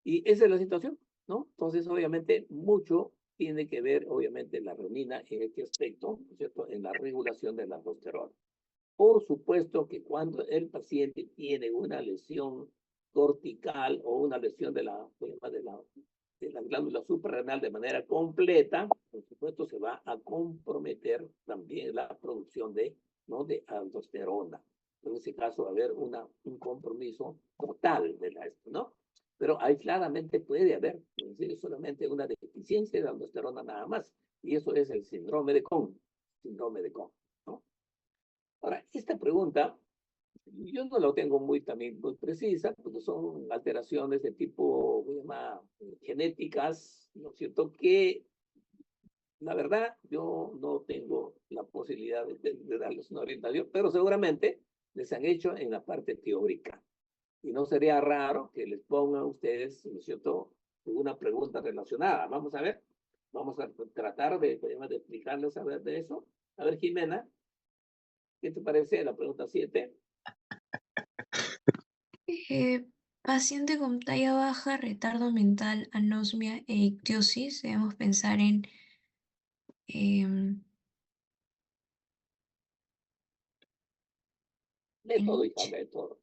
Y esa es la situación, ¿no? Entonces, obviamente, mucho tiene que ver, obviamente, la renina en este aspecto, ¿no es cierto?, en la regulación de la aldosterona. Por supuesto que cuando el paciente tiene una lesión cortical o una lesión de la glándula suprarrenal de manera completa, por supuesto se va a comprometer también la producción ¿no?, de aldosterona. En ese caso va a haber un compromiso total de esto, ¿no? Pero aisladamente puede haber, es decir, solamente una deficiencia de aldosterona nada más. Y eso es el síndrome de Cohn. Síndrome de Cohn, ¿no? Ahora, esta pregunta, yo no la tengo también muy precisa, porque son alteraciones de tipo, genéticas, ¿no es cierto? Que, la verdad, yo no tengo la posibilidad de darles una orientación, pero seguramente les han hecho en la parte teórica. Y no sería raro que les pongan ustedes, ¿no es cierto?, una pregunta relacionada. Vamos a ver, vamos a tratar de explicarles a ver de eso. A ver, Jimena, ¿qué te parece la pregunta 7? Paciente con talla baja, retardo mental, anosmia e ictiosis. Debemos pensar en Lee todo, hija, lee todo.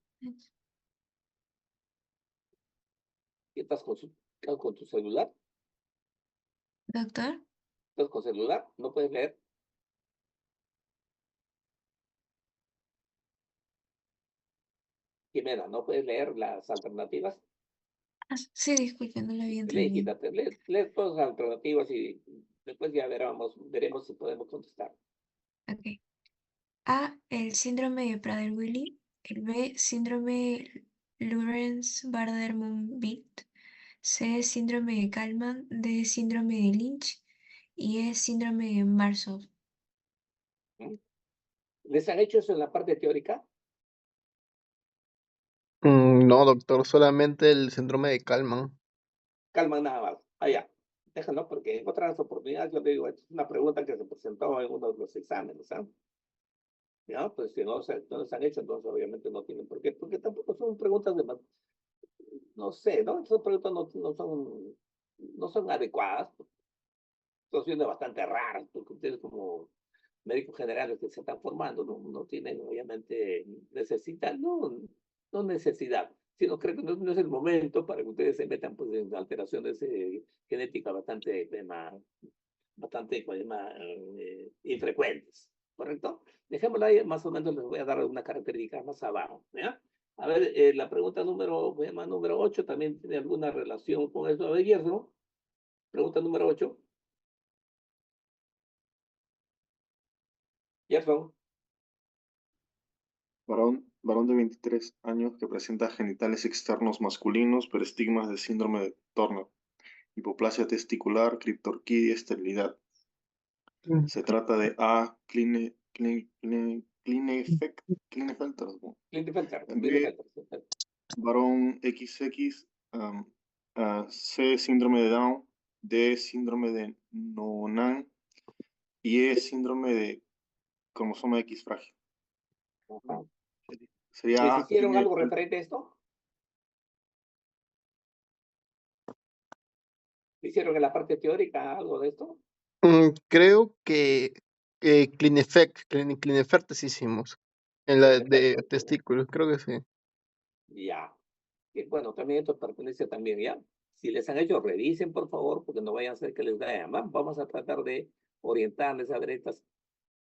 ¿Qué estás con tu celular? doctor. ¿Estás con celular? ¿No puedes leer? Jimena, ¿no puedes leer las alternativas? Sí, disculpe, no lo había Lee, entendido. quítate, lee todas las alternativas y después ya veremos si podemos contestar. Ok. A, el síndrome de Prader-Willi. El B, síndrome Lawrence-Bardet-Bitt. C, síndrome de Kalman. D, síndrome de Lynch. Y E, síndrome de Marshall. ¿Mm? ¿Les han hecho eso en la parte teórica? No, doctor, solamente el síndrome de Kalman. Calma nada más. Allá. Déjalo porque en otras oportunidades yo le digo, es una pregunta que se presentó en uno de los exámenes, ¿sabes? ¿Ya? Pues si no les han hecho, entonces obviamente no tienen por qué, porque tampoco son preguntas no sé, ¿no? Esas preguntas no son adecuadas, situaciones bastante raras, porque ustedes como médicos generales que se están formando no tienen, obviamente, no necesidad, sino creo que no es el momento para que ustedes se metan pues, en alteraciones genéticas bastante infrecuentes, ¿correcto? Dejémosla ahí, más o menos les voy a dar una característica más abajo, ¿ya? A ver, la pregunta número 8 también tiene alguna relación con eso de hierro. Pregunta número 8. Gerson. Varón de 23 años que presenta genitales externos masculinos, pero estigmas de síndrome de Turner, hipoplasia testicular, criptorquidia, esterilidad. Se trata de A. Klinefelter, B. Varón XX, C. Síndrome de Down, D. Síndrome de Noonan y E. Síndrome de cromosoma X frágil. Ajá. Sería ¿Les A. hicieron algo referente a esto? ¿Hicieron en la parte teórica algo de esto? Creo que Klinefelter hicimos. En la de testículos, creo que sí. Ya. Y bueno, también esto pertenece también, ¿ya? Si les han hecho, revisen, por favor, porque no vayan a ser que les vayan. Vamos a tratar de orientarles a ver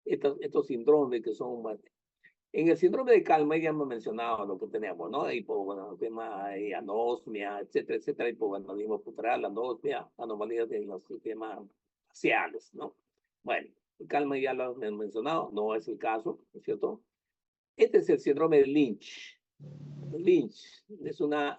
estos síndromes que son más. En el síndrome de Kalman ya hemos mencionado lo que tenemos, ¿no? Anosmia, etcétera, etcétera, hipogonadismo puberal, anosmia, anomalías de los sistemas faciales, ¿no? Bueno, el Kalman ya lo hemos mencionado, no es el caso, ¿no es cierto? Este es el síndrome de Lynch. de Lynch. Es una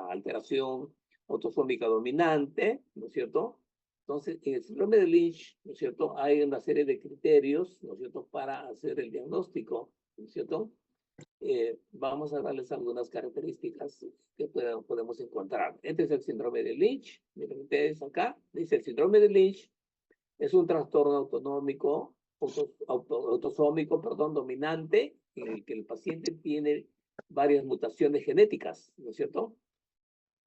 alteración autosómica dominante, ¿no es cierto? Entonces, en el síndrome de Lynch, ¿no es cierto? Hay una serie de criterios, ¿no es cierto?, para hacer el diagnóstico, ¿no es cierto? Vamos a darles algunas características que podemos encontrar. Este es el síndrome de Lynch. Miren ustedes acá, dice el síndrome de Lynch es un trastorno autosómico, perdón, dominante, en el que el paciente tiene varias mutaciones genéticas, ¿no es cierto?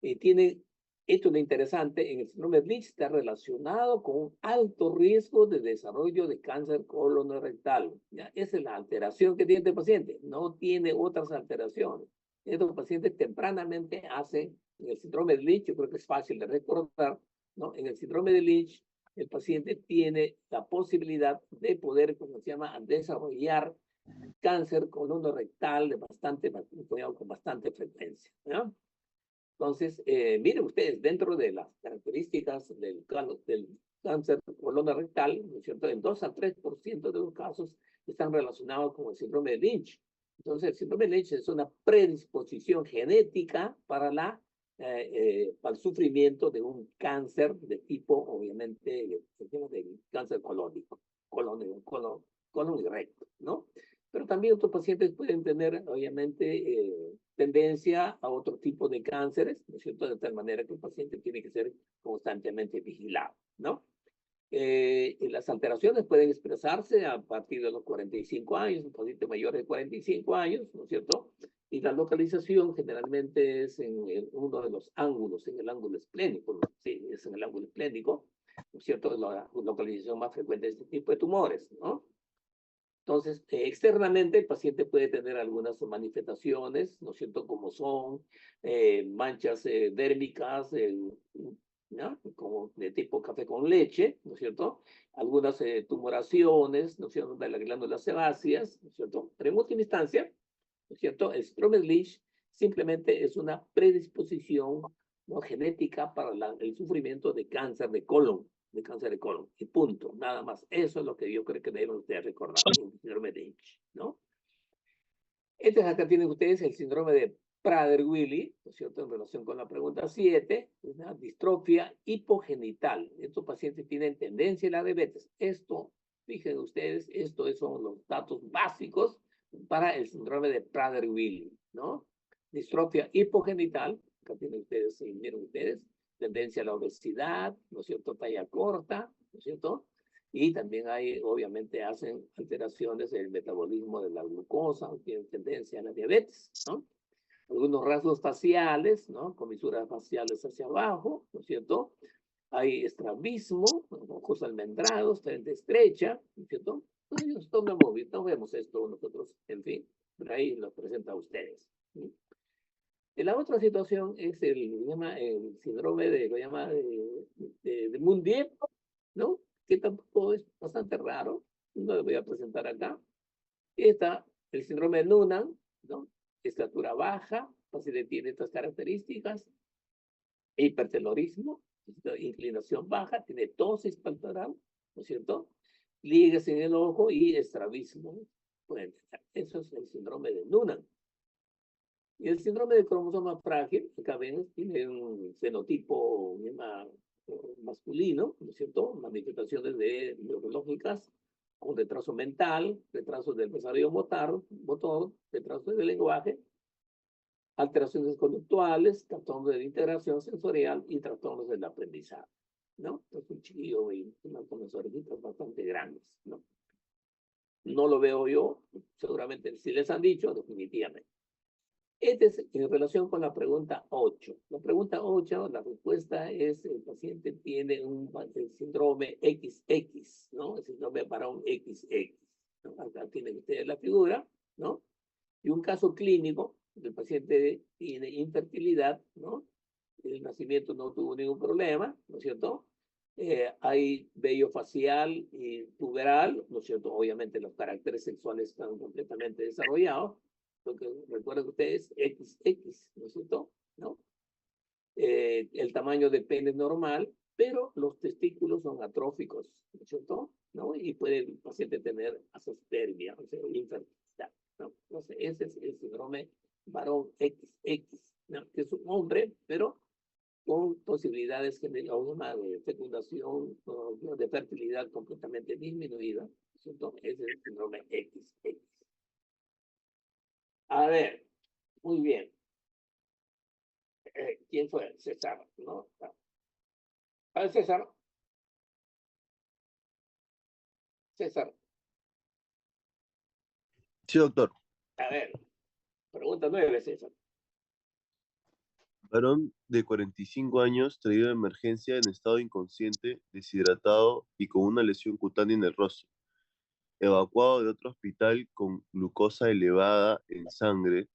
Y tiene, esto es lo interesante, en el síndrome de Lynch está relacionado con un alto riesgo de desarrollo de cáncer colorectal. ¿Ya? Esa es la alteración que tiene este paciente, no tiene otras alteraciones. Estos pacientes tempranamente hacen, en el síndrome de Lynch, yo creo que es fácil de recordar, ¿no? En el síndrome de Lynch, el paciente tiene la posibilidad de poder, como se llama, desarrollar cáncer colorectal con bastante frecuencia, ¿no? Entonces, miren ustedes, dentro de las características del cáncer colorectal, ¿no es cierto?, en 2 a 3% de los casos están relacionados con el síndrome de Lynch. Entonces, el síndrome de Lynch es una predisposición genética para el sufrimiento de un cáncer de tipo, obviamente, de cáncer colónico, colon y recto, ¿no? Pero también otros pacientes pueden tener, obviamente, tendencia a otro tipo de cánceres, ¿no es cierto? De tal manera que el paciente tiene que ser constantemente vigilado, ¿no? Las alteraciones pueden expresarse a partir de los 45 años, un paciente mayor de 45 años, ¿no es cierto? Y la localización generalmente es en uno de los ángulos, en el ángulo esplénico, ¿no? Sí, es en el ángulo esplénico, ¿no es cierto? Es la localización más frecuente de este tipo de tumores, ¿no? Entonces, externamente el paciente puede tener algunas manifestaciones, ¿no es cierto?, como son manchas dérmicas, ¿no?, como de tipo café con leche, ¿no es cierto?, algunas tumoraciones, ¿no es cierto?, de las glándulas sebáceas, ¿no es cierto?, pero en última instancia, ¿no es cierto?, el síndrome de Lynch simplemente es una predisposición, ¿no?, genética para el sufrimiento de cáncer de colon, y punto, nada más. Eso es lo que yo creo que deben ustedes recordar, el síndrome de Lynch, ¿no? Entonces acá tienen ustedes el síndrome de Prader-Willi, ¿no es cierto?, en relación con la pregunta 7, una distrofia hipogenital. Estos pacientes tienen tendencia a la diabetes. Esto, fíjense ustedes, estos son los datos básicos para el síndrome de Prader-Willi, ¿no? Distrofia hipogenital, acá tienen ustedes, miren ustedes, tendencia a la obesidad, ¿no es cierto?, talla corta, ¿no es cierto? Y también obviamente hacen alteraciones del metabolismo de la glucosa, tienen tendencia a la diabetes, ¿no? Algunos rasgos faciales, ¿no? Comisuras faciales hacia abajo, ¿no es cierto? Hay estrabismo, ojos almendrados, frente estrecha, ¿no es cierto? No vemos esto nosotros, en fin, pero ahí lo presenta a ustedes, ¿sí? La otra situación es el síndrome de Mundiep, ¿no? Que tampoco es bastante raro, no lo voy a presentar acá. Está el síndrome de Noonan, ¿no? Estatura baja, paciente tiene estas características, hipertelorismo, inclinación baja, tiene tosis palpebral, ¿no es cierto? Ligas en el ojo y estrabismo. Bueno, eso es el síndrome de Noonan. Y el síndrome de cromosoma frágil, acá ven, tiene un fenotipo masculino, ¿no es cierto? Manifestaciones neurológicas con retraso mental, retraso del desarrollo motor, retraso del lenguaje, alteraciones conductuales, trastornos de la integración sensorial y trastornos del aprendizaje, ¿no? Es un chiquillo y con las orejitas bastante grandes, ¿no? No lo veo yo, seguramente si les han dicho, definitivamente. Este es en relación con la pregunta 8. La pregunta 8, la respuesta es: el paciente tiene el síndrome XX, ¿no? El síndrome para un XX, ¿no? Acá tienen ustedes la figura, ¿no? Y un caso clínico, el paciente tiene infertilidad, ¿no? El nacimiento no tuvo ningún problema, ¿no es cierto? Hay vello facial y tuberal, ¿no es cierto? Obviamente los caracteres sexuales están completamente desarrollados. Porque recuerden ustedes, XX, ¿no es cierto? ¿No? El tamaño de pene es normal, pero los testículos son atróficos, ¿no es cierto? ¿No? Y puede el paciente tener asospermia, o sea, infertilidad, ¿no? Entonces, ese es el síndrome varón XX, ¿no? Que es un hombre, pero con posibilidades de una de fecundación o de fertilidad completamente disminuida. ¿Cierto? Ese es el síndrome XX. A ver, muy bien. ¿Quién fue? César, ¿no? A ver, César. César, Sí, doctor. a ver, pregunta 9, César. Varón de 45 años traído de emergencia en estado inconsciente, deshidratado y con una lesión cutánea en el rostro. Evacuado de otro hospital con glucosa elevada en sangre.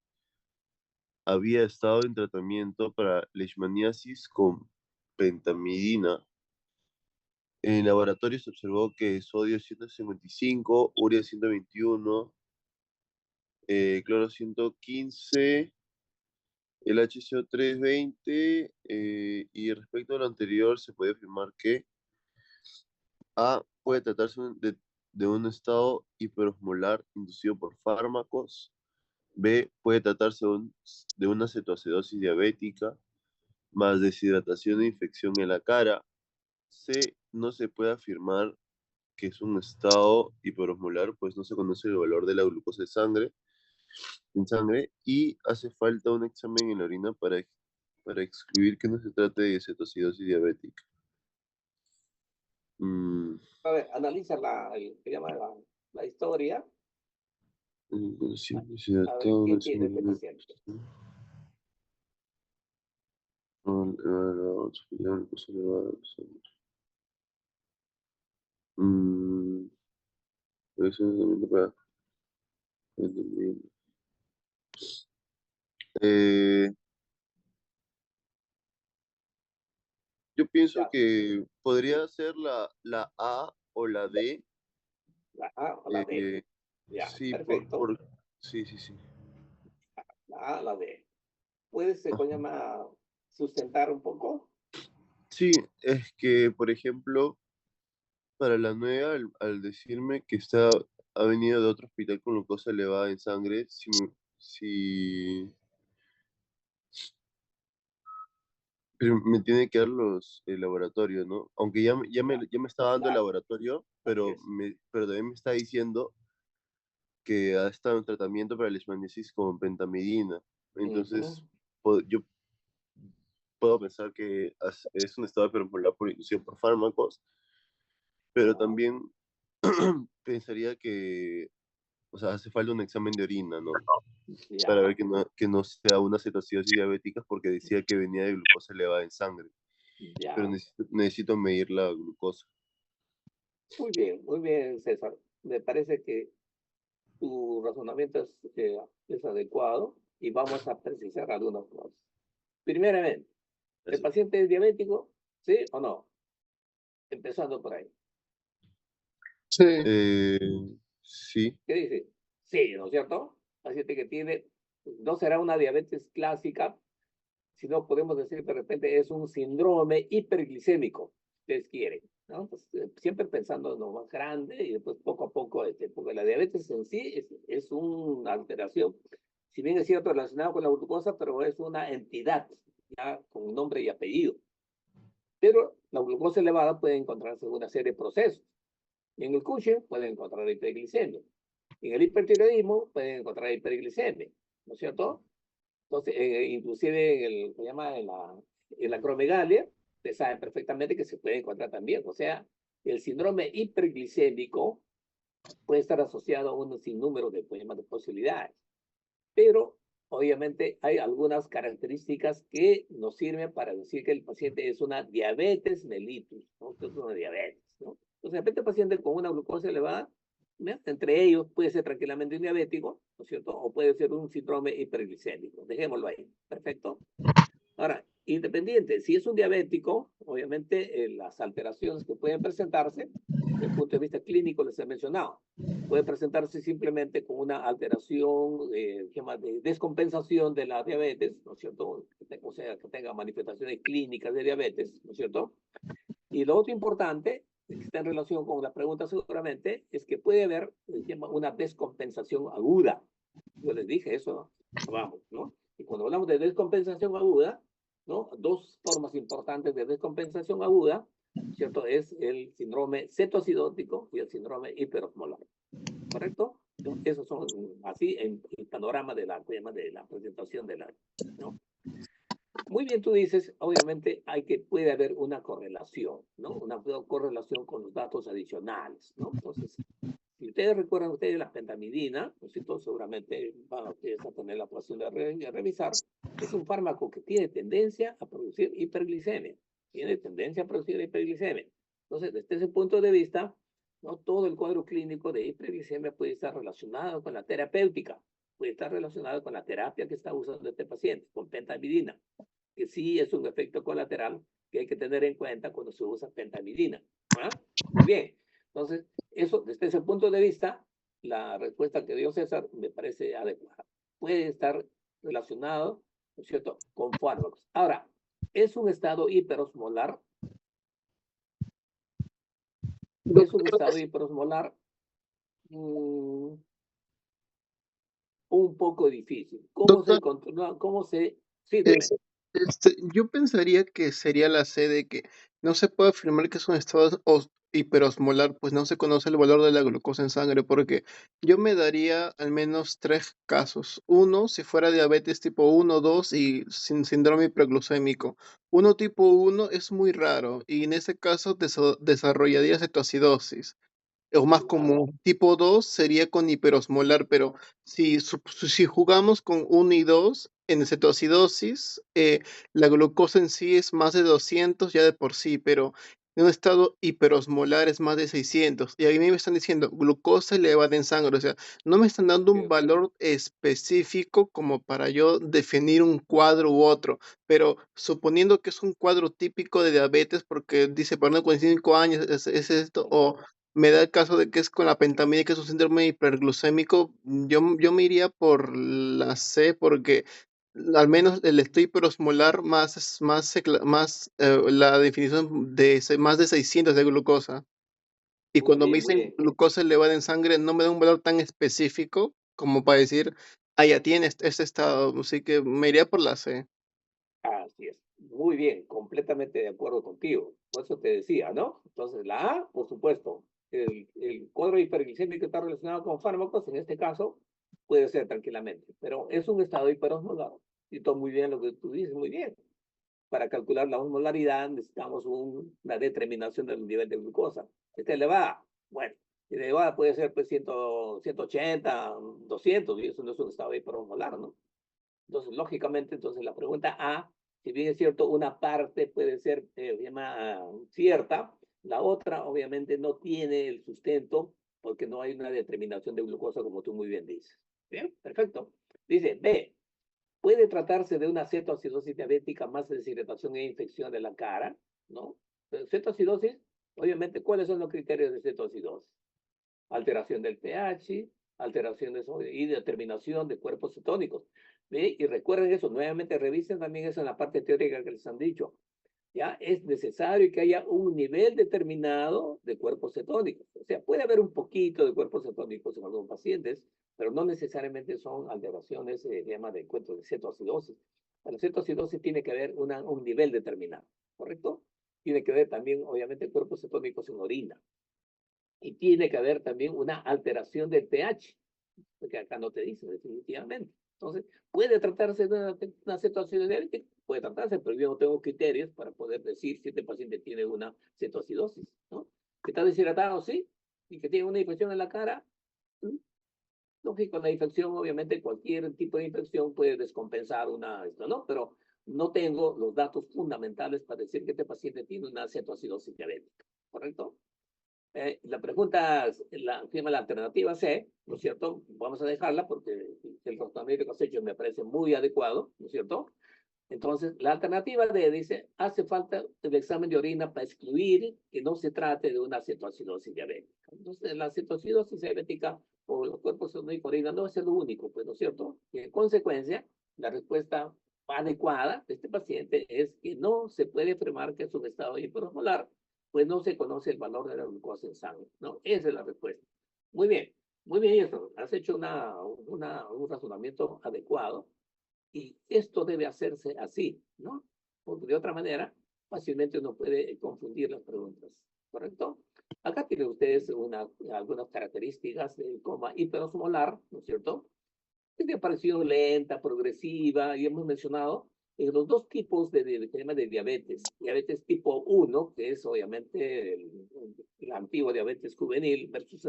Había estado en tratamiento para leishmaniasis con pentamidina. En laboratorio se observó que sodio 155, urea 121, cloro 115, el HCO 320, y respecto a lo anterior se puede afirmar que A puede tratarse de un estado hiperosmolar inducido por fármacos. B puede tratarse de una cetoacidosis diabética más deshidratación e infección en la cara. C no se puede afirmar que es un estado hiperosmolar, pues no se conoce el valor de la glucosa en sangre y hace falta un examen en la orina para excluir que no se trate de cetoacidosis diabética. A ver, analiza se llama la historia. A ver, ¿qué tiene este paciente? Yo pienso Ya, que podría ser la A o la D. la A o la D. eh, Ya, sí, perfecto. sí, sí, sí. La A o la D. ¿Puedes, se llama, sustentar un poco? Sí, es que, por ejemplo, para la nueva, al decirme que ha venido de otro hospital con glucosa elevada en sangre, si pero me tiene que dar el laboratorio, ¿no? Aunque ya me está dando el Claro, laboratorio, así es. pero también me está diciendo que ha estado en tratamiento para la leishmaniasis con pentamidina. Ujú. Entonces, yo puedo pensar que es un estado hipermolar por inducción por fármacos, pero Ya, también pensaría que, o sea, hace falta un examen de orina, ¿no? Para ya, ver que no sea una cetoacidosis diabética porque decía que venía de glucosa elevada en sangre, pero ya. necesito medir la glucosa. Muy bien, César. Me parece que tu razonamiento es adecuado y vamos a precisar algunas cosas. Primeramente, ¿el Gracias. paciente es diabético? ¿Sí o no? Empezando por ahí. Sí, Eh, sí, ¿Qué dice? Sí, ¿no es cierto? Paciente que tiene, no será una diabetes clásica, sino podemos decir de repente es un síndrome hiperglicémico, si ustedes quieren, ¿no? Pues, siempre pensando en lo más grande y después poco a poco, porque la diabetes en sí es una alteración, si bien es cierto relacionado con la glucosa, pero es una entidad ya con nombre y apellido. Pero la glucosa elevada puede encontrarse en una serie de procesos. En el Cushing pueden encontrar hiperglicemia. En el hipertiroidismo pueden encontrar hiperglicemia, ¿no es cierto? Entonces, inclusive se llama en la acromegalia, ustedes saben perfectamente que se puede encontrar también. O sea, el síndrome hiperglicémico puede estar asociado a un sinnúmero de, de posibilidades. Pero, obviamente, hay algunas características que nos sirven para decir que el paciente es una diabetes mellitus, ¿no? Que es una diabetes, ¿no? Entonces, de repente, el paciente con una glucosa elevada, ¿no? Entre ellos puede ser tranquilamente un diabético, ¿no es cierto? O puede ser un síndrome hiperglicémico. Dejémoslo ahí. Perfecto. Ahora, independiente, si es un diabético, obviamente las alteraciones que pueden presentarse, desde el punto de vista clínico les he mencionado, puede presentarse simplemente con una alteración de descompensación de la diabetes, ¿no es cierto? O sea, que tenga manifestaciones clínicas de diabetes, ¿no es cierto? Y lo otro importante, que está en relación con la pregunta seguramente, es que puede haber una descompensación aguda. Yo les dije eso abajo, ¿no? Y cuando hablamos de descompensación aguda, ¿no? Dos formas importantes de descompensación aguda, ¿cierto? Es el síndrome cetoacidótico y el síndrome hiperosmolar, ¿correcto? ¿No? Esos son así en el panorama de la presentación de la, ¿no? Muy bien, tú dices, obviamente puede haber una correlación, ¿no? Una correlación con los datos adicionales, ¿no? Entonces, si ustedes recuerdan la pentamidina, ¿no es cierto? Seguramente van ustedes a tener la ocasión de revisar. Es un fármaco que tiene tendencia a producir hiperglicemia. Tiene tendencia a producir hiperglicemia. Entonces, desde ese punto de vista, no todo el cuadro clínico de hiperglicemia puede estar relacionado con la terapéutica, puede estar relacionado con la terapia que está usando este paciente, con pentamidina, que sí es un efecto colateral que hay que tener en cuenta cuando se usa pentamidina. ¿Ah? Muy bien. Entonces, eso, desde ese punto de vista, la respuesta que dio César me parece adecuada. Puede estar relacionado, ¿no es cierto?, con fármacos. Ahora, ¿es un estado hiperosmolar? ¿Es un estado hiperosmolar? Un poco difícil. ¿Cómo se Doctor, controla? ¿Cómo se...? Sí, dime. yo pensaría que sería la C de que no se puede afirmar que es un estado hiperosmolar, pues no se conoce el valor de la glucosa en sangre, porque yo me daría al menos tres casos. Uno, si fuera diabetes tipo 1, 2 y sin síndrome hiperglucémico. Uno tipo 1 es muy raro y en ese caso desarrollaría cetoacidosis. O más común. Tipo 2 sería con hiperosmolar, pero si jugamos con 1 y 2 en cetoacidosis, la glucosa en sí es más de 200 ya de por sí, pero en un estado hiperosmolar es más de 600. Y a mí me están diciendo glucosa elevada en sangre, o sea, no me están dando un valor específico como para yo definir un cuadro u otro, pero suponiendo que es un cuadro típico de diabetes, porque dice, para 45 años es esto, o me da el caso de que es con la pentamina, que es un síndrome hiperglucémico, yo me iría por la C, porque al menos el estado hiperosmolar la definición de más de 600 de glucosa. Y Muy cuando me bien, muy dicen bien. glucosa elevada en sangre, no me da un valor tan específico como para decir, ah, ya tiene este estado, así que me iría por la C. Así es. Muy bien, completamente de acuerdo contigo. Por eso te decía, ¿no? Entonces, la A, por supuesto, el cuadro hiperglicémico está relacionado con fármacos, en este caso, puede ser tranquilamente, pero es un estado hiperosmolar. Y todo muy bien lo que tú dices, muy bien. Para calcular la osmolaridad necesitamos una determinación del nivel de glucosa. Está elevada. Bueno, elevada puede ser pues 100, 180, 200, y eso no es un estado hiperosmolar, ¿no? Entonces, lógicamente, entonces la pregunta A, si bien es cierto, una parte puede ser cierta, la otra obviamente no tiene el sustento porque no hay una determinación de glucosa como tú muy bien dices. Bien, perfecto. Dice B, puede tratarse de una cetoacidosis diabética más deshidratación e infección de la cara, ¿no? Pero cetoacidosis, obviamente, ¿cuáles son los criterios de cetoacidosis? Alteración del pH, alteración y determinación de cuerpos cetónicos. ¿Ve? Y recuerden eso, nuevamente revisen también eso en la parte teórica que les han dicho. Ya es necesario que haya un nivel determinado de cuerpos cetónicos. O sea, puede haber un poquito de cuerpos cetónicos en algunos pacientes, pero no necesariamente son alteraciones de encuentro de cetoacidosis. La cetoacidosis tiene que haber un nivel determinado, ¿correcto? Tiene que haber también, obviamente, cuerpos cetónicos en orina. Y tiene que haber también una alteración del pH, porque acá no te dice definitivamente. Entonces, puede tratarse de una situación diabética, puede tratarse, pero yo no tengo criterios para poder decir si este paciente tiene una cetoacidosis, ¿no? Que está deshidratado, sí, y que tiene una infección en la cara. Lógico, la infección, obviamente, cualquier tipo de infección puede descompensar esto, ¿no? Pero no tengo los datos fundamentales para decir que este paciente tiene una cetoacidosis diabética, ¿correcto? La pregunta, la alternativa C, ¿no es cierto? Vamos a dejarla porque el razonamiento que has hecho me parece muy adecuado, ¿no es cierto? Entonces, la alternativa D dice, hace falta el examen de orina para excluir que no se trate de una cetoacidosis diabética. Entonces, la cetoacidosis diabética o los cuerpos de orina no es el único, pues, ¿no es cierto? Y en consecuencia, la respuesta adecuada de este paciente es que no se puede afirmar que es un estado hiperosmolar, pues no se conoce el valor de la glucosa en sangre, ¿no? Esa es la respuesta. Muy bien. Muy bien, eso. Has hecho un razonamiento adecuado y esto debe hacerse así, ¿no? Porque de otra manera, fácilmente uno puede confundir las preguntas, ¿correcto? Acá tienen ustedes algunas características del coma hiperosmolar, ¿no es cierto? Que ha parecido lenta, progresiva, y hemos mencionado los dos tipos de diabetes. Diabetes tipo 1, que es obviamente la antigua diabetes juvenil, versus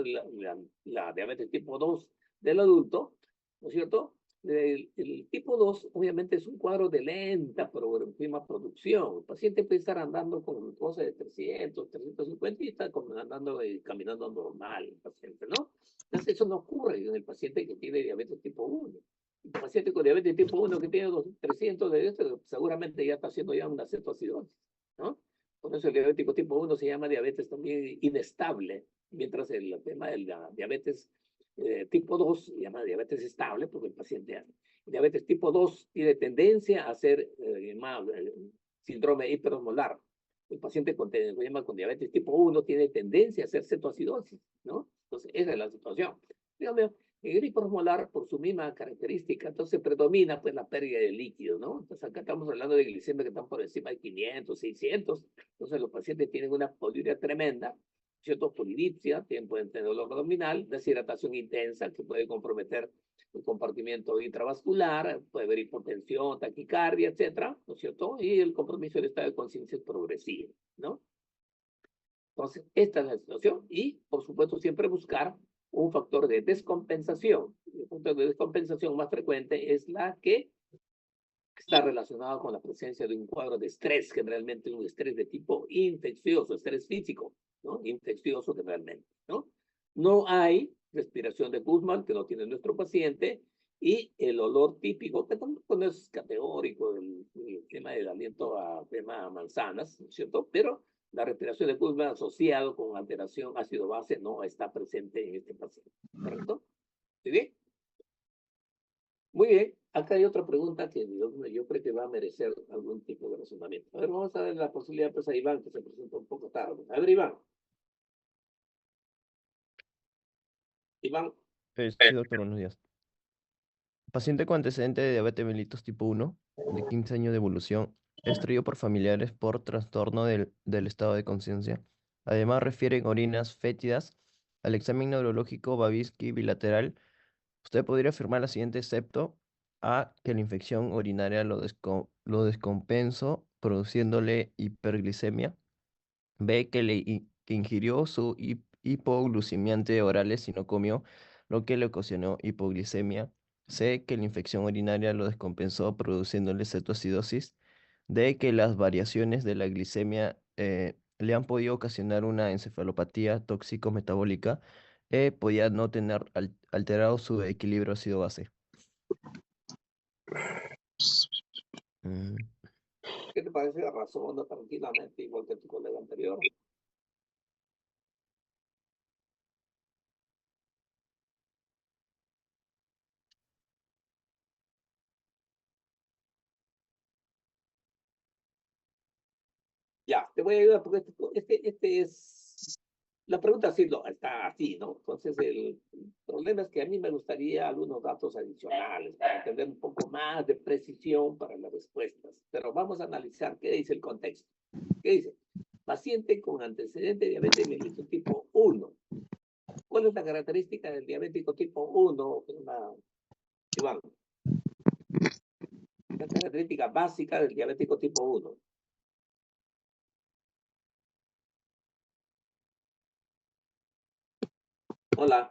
la diabetes tipo 2 del adulto, ¿no es cierto? El tipo 2 obviamente es un cuadro de lenta progresiva producción. El paciente puede estar andando con cosas de 300, 350 y está andando caminando normal el paciente, ¿no? Entonces, eso no ocurre en el paciente que tiene diabetes tipo 1. El paciente con diabetes tipo 1 que tiene 300 de esto, seguramente ya está haciendo ya una cetoacidosis, ¿no? Por eso el diabético tipo 1 se llama diabetes también inestable, mientras el tema de la diabetes tipo 2 se llama diabetes estable, porque el paciente diabetes tipo 2 tiene tendencia a ser síndrome hiperosmolar. El paciente con diabetes tipo 1 tiene tendencia a hacer cetoacidosis, ¿no? Entonces, esa es la situación. Dígame, el hiperosmolar, por su misma característica, entonces predomina pues la pérdida de líquido, ¿no? Entonces, acá estamos hablando de glicemia que están por encima de 500, 600. Entonces, los pacientes tienen una poliuria tremenda, ¿cierto? Polidipsia, pueden tener dolor abdominal, deshidratación intensa que puede comprometer el compartimiento intravascular, puede haber hipotensión, taquicardia, etcétera, ¿no es cierto? Y el compromiso del estado de conciencia es progresivo, ¿no? Entonces, esta es la situación y, por supuesto, siempre buscar un factor de descompensación. El factor de descompensación más frecuente es la que está relacionado con la presencia de un cuadro de estrés, generalmente un estrés de tipo infeccioso, estrés físico, ¿no? Infeccioso generalmente, ¿no? No hay respiración de Guzmán, que no tiene nuestro paciente, y el olor típico, que tampoco no es categórico, el tema del aliento a tema a manzanas, ¿no es cierto? Pero la respiración de Guzmán asociado con alteración ácido-base no está presente en este paciente, ¿correcto? ¿Sí bien? Muy bien, acá hay otra pregunta que yo creo que va a merecer algún tipo de razonamiento. A ver, vamos a dar la posibilidad pues, a Iván, que se presenta un poco tarde. A ver, Iván. Iván. Sí, doctor, buenos días. Paciente con antecedente de diabetes mellitus tipo 1, de 15 años de evolución, es traído por familiares por trastorno del estado de conciencia. Además, refieren orinas fétidas. Al examen neurológico Babinski bilateral, usted podría afirmar la siguiente excepto: A, que la infección urinaria lo descompensó, produciéndole hiperglicemia. B, que ingirió su hipoglucemiante orales y no comió, lo que le ocasionó hipoglicemia. C, que la infección urinaria lo descompensó, produciéndole cetoacidosis. D, que las variaciones de la glicemia le han podido ocasionar una encefalopatía tóxico-metabólica. E, podía no tener alterado su equilibrio ácido-base. Mm. ¿Qué te parece la razón tranquilamente, igual que tu colega anterior? Ya, te voy a ayudar porque este es... La pregunta sí está así, ¿no? Entonces, el problema es que a mí me gustaría algunos datos adicionales para tener un poco más de precisión para las respuestas. Pero vamos a analizar qué dice el contexto. ¿Qué dice? Paciente con antecedente de diabetes mellitus tipo 1. ¿Cuál es la característica del diabético tipo 1? Iván, la característica básica del diabético tipo 1. Hola.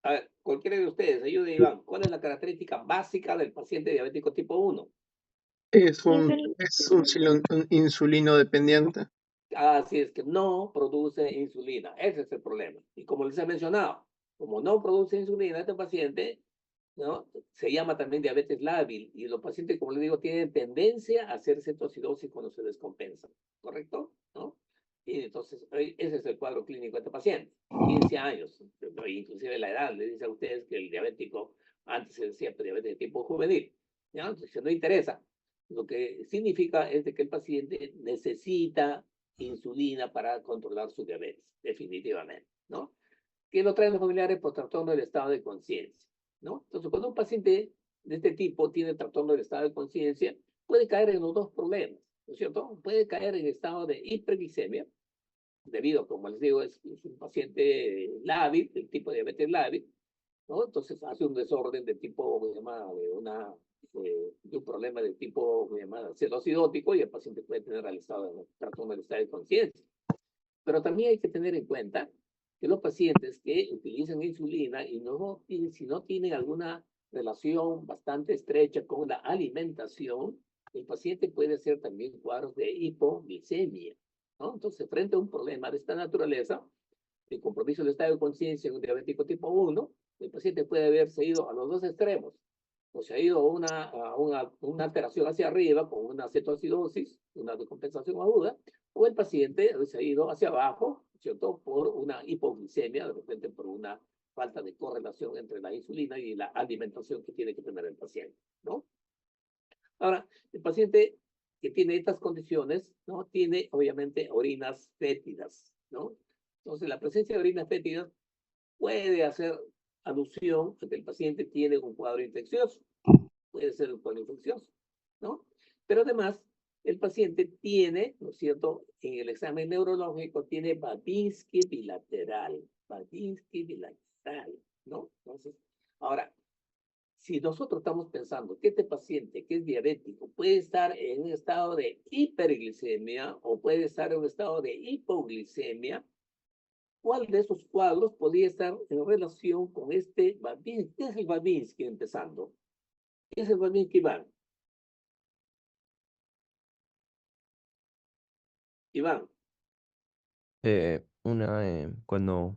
A ver, cualquiera de ustedes, ayude a Iván. ¿Cuál es la característica básica del paciente diabético tipo 1? Es un insulino dependiente. Así es que no produce insulina. Ese es el problema. Y como les he mencionado, como no produce insulina este paciente, ¿no? Se llama también diabetes lábil. Y los pacientes, como les digo, tienen tendencia a hacer cetoacidosis cuando se descompensan. ¿Correcto? ¿No? Y entonces, ese es el cuadro clínico de este paciente. 15 años, inclusive la edad, le dice a ustedes que el diabético, antes se decía diabetes de tipo juvenil. ¿Ya? Entonces, no interesa. Lo que significa es de que el paciente necesita insulina para controlar su diabetes, definitivamente, ¿no? Que lo traen los familiares por trastorno del estado de conciencia, ¿no? Entonces, cuando un paciente de este tipo tiene trastorno del estado de conciencia, puede caer en los dos problemas, ¿no es cierto? Puede caer en estado de hiperglicemia, debido, como les digo, es un paciente lábil, el tipo de diabetes lábil, ¿no? Entonces hace un desorden de tipo, se llama, de un problema de tipo, se llama, celocidótico, y el paciente puede tener al estado de trastorno del estado de conciencia. Pero también hay que tener en cuenta que los pacientes que utilizan insulina y si no tienen alguna relación bastante estrecha con la alimentación, el paciente puede hacer también cuadros de hipoglicemia, ¿no? Entonces, frente a un problema de esta naturaleza, el compromiso del estado de conciencia en un diabético tipo 1, el paciente puede haberse ido a los dos extremos, o se ha ido a una alteración hacia arriba con una cetoacidosis, una descompensación aguda, o el paciente se ha ido hacia abajo, ¿cierto? Por una hipoglicemia, de repente por una falta de correlación entre la insulina y la alimentación que tiene que tener el paciente, ¿no? Ahora, el paciente que tiene estas condiciones, ¿no? Tiene obviamente orinas fétidas, ¿no? Entonces, la presencia de orinas fétidas puede hacer alusión a que el paciente tiene un cuadro infeccioso, puede ser un cuadro infeccioso, ¿no? Pero además, el paciente tiene, ¿no es cierto?, en el examen neurológico tiene Babinski bilateral, ¿no? Entonces, ahora, si nosotros estamos pensando que este paciente que es diabético puede estar en un estado de hiperglicemia o puede estar en un estado de hipoglicemia, ¿cuál de esos cuadros podría estar en relación con este Babinski? ¿Qué es el Babinski empezando? ¿Qué es el Babinski, Iván? Iván. Cuando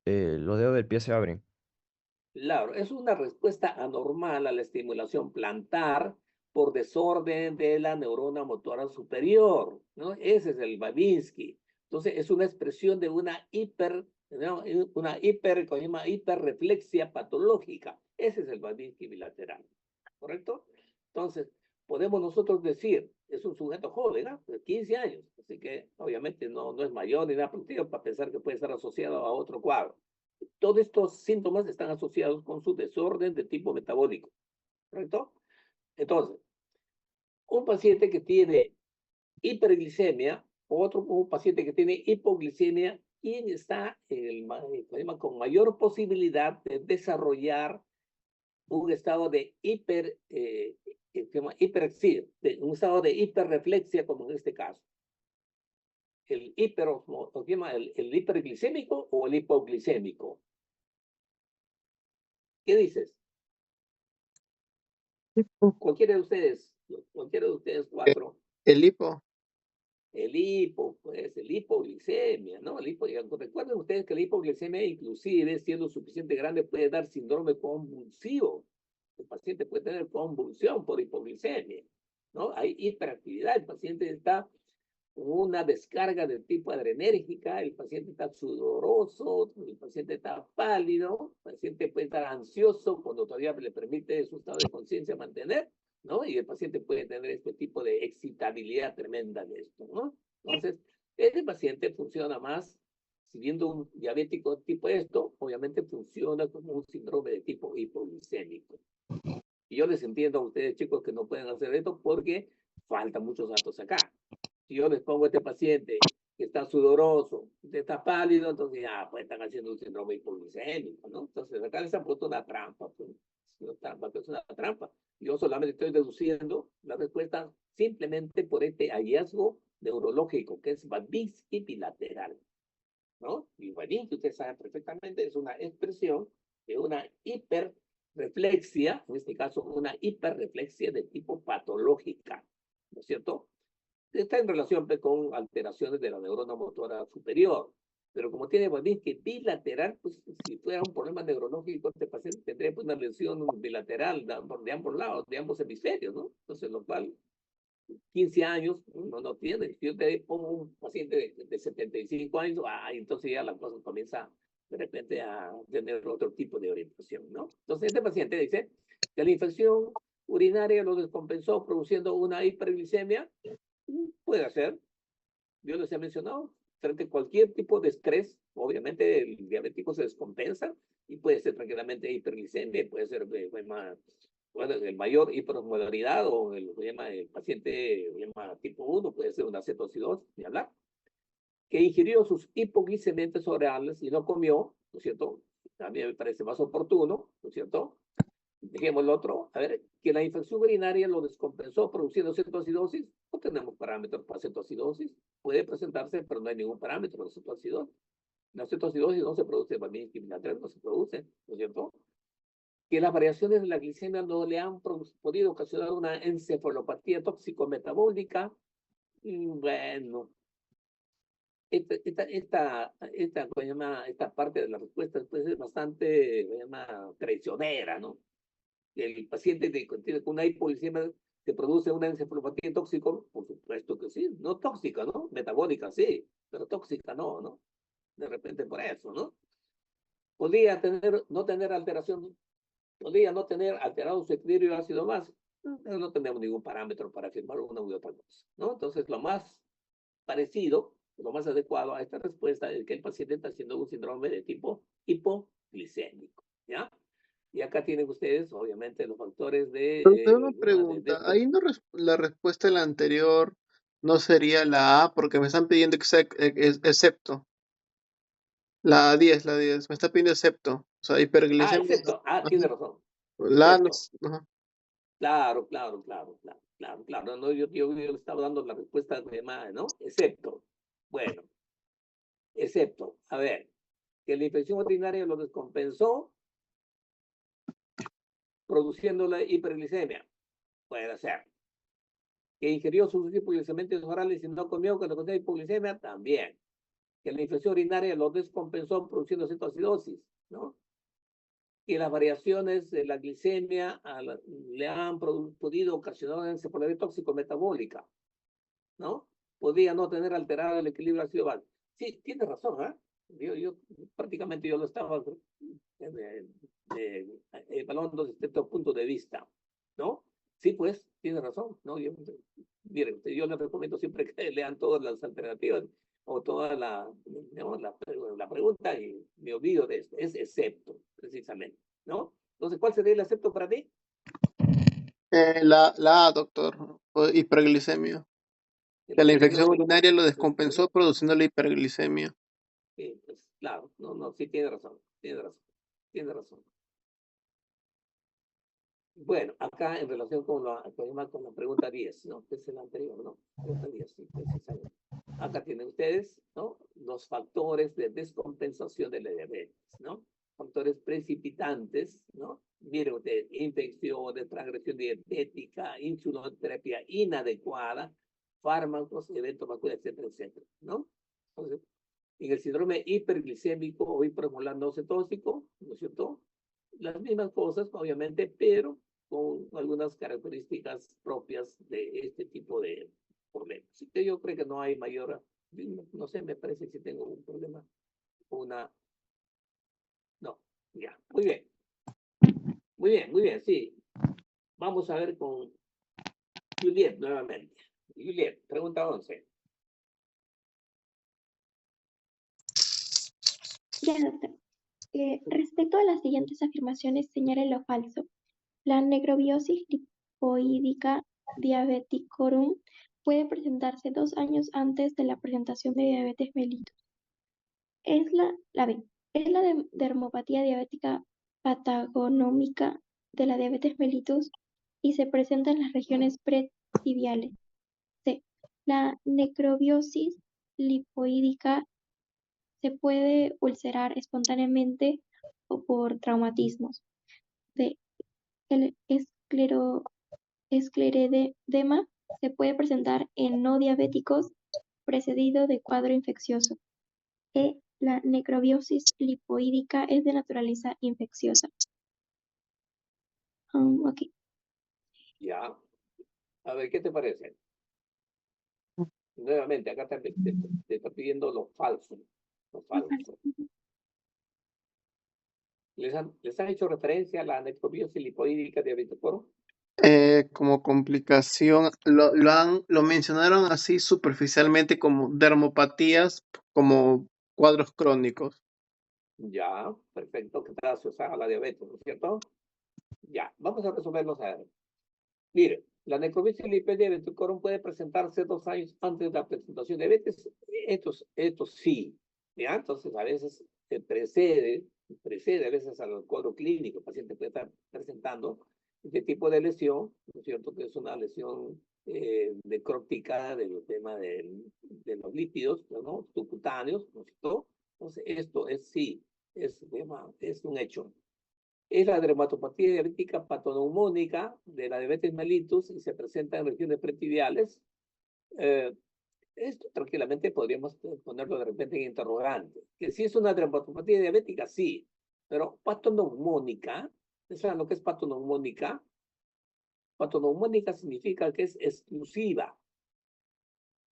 los dedos del pie se abren. Claro, es una respuesta anormal a la estimulación plantar por desorden de la neurona motora superior, ¿no? Ese es el Babinski. Entonces, es una expresión de una ¿no? Hiperreflexia patológica. Ese es el Babinski bilateral, ¿correcto? Entonces, podemos nosotros decir, es un sujeto joven, ¿no? De 15 años, así que obviamente no es mayor ni nada productivo para pensar que puede estar asociado a otro cuadro. Todos estos síntomas están asociados con su desorden de tipo metabólico, ¿correcto? Entonces, un paciente que tiene hiperglicemia, un paciente que tiene hipoglicemia, ¿quién está en el problema con mayor posibilidad de desarrollar un estado de un estado de hiperreflexia, como en este caso? ¿El hiperglicémico o el hipoglicémico? ¿Qué dices? Cualquiera de ustedes cuatro. El hipo. El hipo, pues, el hipoglicemia, ¿no? Recuerden ustedes que la hipoglicemia, inclusive, siendo suficiente grande, puede dar síndrome convulsivo. El paciente puede tener convulsión por hipoglicemia, ¿no? Hay hiperactividad, el paciente está con una descarga de tipo adrenérgica, el paciente está sudoroso, el paciente está pálido, el paciente puede estar ansioso cuando todavía le permite su estado de conciencia mantener, ¿no? Y el paciente puede tener este tipo de excitabilidad tremenda de esto, ¿no? Entonces, este paciente funciona más, si viendo un diabético tipo esto, obviamente funciona como un síndrome de tipo hipoglicémico. Y yo les entiendo a ustedes, chicos, que no pueden hacer esto porque faltan muchos datos acá. Si yo les pongo a este paciente que está sudoroso, que está pálido, entonces ya, pues están haciendo un síndrome hipoglicémico, ¿no? Entonces acá les han puesto una trampa, pues, es una trampa. Yo solamente estoy deduciendo la respuesta simplemente por este hallazgo neurológico, que es Babinski bilateral, ¿no? Y Babinski, ustedes saben perfectamente, es una expresión de una hiperreflexia, en este caso una hiperreflexia de tipo patológica, ¿no es cierto? Está en relación con alteraciones de la neurona motora superior. Pero como tiene Babinski bilateral, pues si fuera un problema neurológico, este paciente tendría pues, una lesión bilateral de ambos lados, de ambos hemisferios, ¿no? Entonces, lo cual, 15 años, no tiene. Si yo te pongo un paciente de 75 años, entonces ya la cosa comienza de repente a tener otro tipo de orientación, ¿no? Entonces, este paciente dice que la infección urinaria lo descompensó produciendo una hiperglicemia. Puede ser, yo les he mencionado, frente a cualquier tipo de estrés, obviamente el diabético se descompensa y puede ser tranquilamente hiperglicemia, puede ser el mayor hiperosmolaridad o el paciente tipo 1, puede ser una cetoacidosis, ni hablar, que ingirió sus hipoglicemiantes orales y no comió, ¿no es cierto? También me parece más oportuno, ¿no es cierto? Dejemos el otro, a ver, que la infección urinaria lo descompensó produciendo cetoacidosis. No tenemos parámetros para cetoacidosis. Puede presentarse, pero no hay ningún parámetro de cetoacidosis. La cetoacidosis no se produce, también discriminatoria no se produce, ¿no es cierto? Que las variaciones de la glicemia no le han podido ocasionar una encefalopatía tóxico-metabólica. Bueno, esta parte de la respuesta pues, es bastante traicionera, ¿no? El paciente tiene una hipoglicemia que produce una encefalopatía tóxica, por supuesto que sí, no tóxica, ¿no? Metabólica sí, pero tóxica no, ¿no? De repente por eso, ¿no? Podría no tener alteración, podría no tener alterado su equilibrio ácido básico, pero no tenemos ningún parámetro para afirmar una u otra cosa, ¿no? Entonces, lo más parecido, lo más adecuado a esta respuesta es que el paciente está haciendo un síndrome de tipo hipoglicémico, ¿ya? Y acá tienen ustedes, obviamente, los factores Pero tengo una de pregunta. Ahí no la respuesta de la anterior no sería la A, porque me están pidiendo que sea excepto. La 10, la 10. Me está pidiendo excepto. O sea, hiperglicemia. excepto. Tiene razón. La A no. Excepto. Ajá. Claro. No, yo le estaba dando la respuesta de más, ¿no? Excepto. Bueno, excepto. A ver, que la infección urinaria lo descompensó produciendo la hiperglicemia. Puede ser. Que ingirió sus hipoglicemiantes orales y no comió cuando contiene hipoglicemia, también. Que la infección urinaria lo descompensó produciendo cetoacidosis, ¿no? Que las variaciones de la glicemia le han podido ocasionar una encefalopatía tóxico-metabólica, ¿no? Podría no tener alterado el equilibrio ácido básico. Sí, tiene razón, ¿eh? Prácticamente yo lo estaba evaluando desde este punto de vista, ¿no? Sí, pues, tiene razón, ¿no? Miren, yo les recomiendo siempre que lean todas las alternativas o toda la pregunta y me olvido de esto. Es excepto, precisamente, ¿no? Entonces, ¿cuál sería el excepto para ti? La A, doctor. Hiperglicemia. Que la infección urinaria lo descompensó produciendo la hiperglicemia. Sí, pues claro, no, sí tiene razón. Bueno, acá en relación con la pregunta 10, ¿no? Que es la anterior, ¿no? Pregunta 10, sí, precisamente. Acá tienen ustedes, ¿no? Los factores de descompensación de la diabetes, ¿no? Factores precipitantes, ¿no? Miren ustedes, infecciones, transgresión diabética, insulinoterapia inadecuada, fármacos, eventos vasculares, etcétera, ¿no? Entonces, en el síndrome hiperglicémico o hiperosmolar no cetóxico, ¿no es cierto? Las mismas cosas, obviamente, pero con algunas características propias de este tipo de problemas. Así que yo creo que no hay mayor, no sé, me parece que si tengo un problema, no, ya, muy bien, sí. Vamos a ver con Juliet nuevamente. Juliet, pregunta 11. Ya, doctor. Respecto a las siguientes afirmaciones, señale lo falso. La necrobiosis lipoídica diabeticorum puede presentarse 2 años antes de la presentación de diabetes mellitus. Es la B. Es la dermopatía diabética patagonómica de la diabetes mellitus y se presenta en las regiones pretibiales. C. La necrobiosis lipoídica se puede ulcerar espontáneamente o por traumatismos. D. El escleredema se puede presentar en no diabéticos precedido de cuadro infeccioso. E. La necrobiosis lipoídica es de naturaleza infecciosa. Ok. Ya. A ver, ¿qué te parece? Nuevamente, acá te está pidiendo lo falso. Lo falso. ¿Les han hecho referencia a la necrobiosis lipoídica diabeticorum? Como complicación, lo mencionaron así superficialmente como dermopatías, como cuadros crónicos. Ya, perfecto, que está asociada a la diabetes, ¿no es cierto? Ya, vamos a resolverlos a ver. Mire, la necrobiopsia lipídica de Betucorum puede presentarse 2 años antes de la presentación de diabetes. Esto sí, ¿ya? Entonces, a veces precede a veces al cuadro clínico. El paciente puede estar presentando este tipo de lesión, ¿no es cierto? Que es una lesión necrótica del tema de los lípidos, ¿no? Subcutáneos, ¿no es cierto? Entonces, esto es sí, es un hecho. Es la dermatopatía diabética patoneumónica de la diabetes mellitus y se presenta en regiones pretibiales. Eh, Esto tranquilamente podríamos ponerlo de repente en interrogante. Que si es una dermatopatía diabética, sí, pero patoneumónica, ¿saben lo que es patoneumónica? Patoneumónica significa que es exclusiva.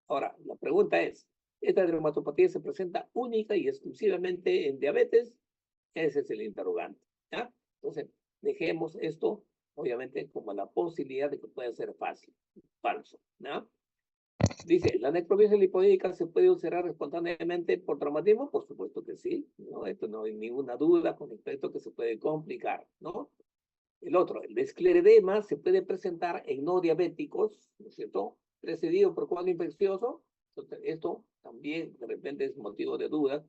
Ahora, la pregunta es, ¿esta dermatopatía se presenta única y exclusivamente en diabetes? Ese es el interrogante, ¿ya? Entonces, dejemos esto, obviamente, como la posibilidad de que pueda ser fácil, falso, ¿no? Dice, ¿la necrobiopsia lipodídica se puede ulcerar espontáneamente por traumatismo? Por supuesto que sí, ¿no? Esto no hay ninguna duda con respecto a que se puede complicar, ¿no? El otro, el escleredema se puede presentar en no diabéticos, ¿no es cierto? Precedido por cuadro infeccioso. Entonces, esto también de repente es motivo de duda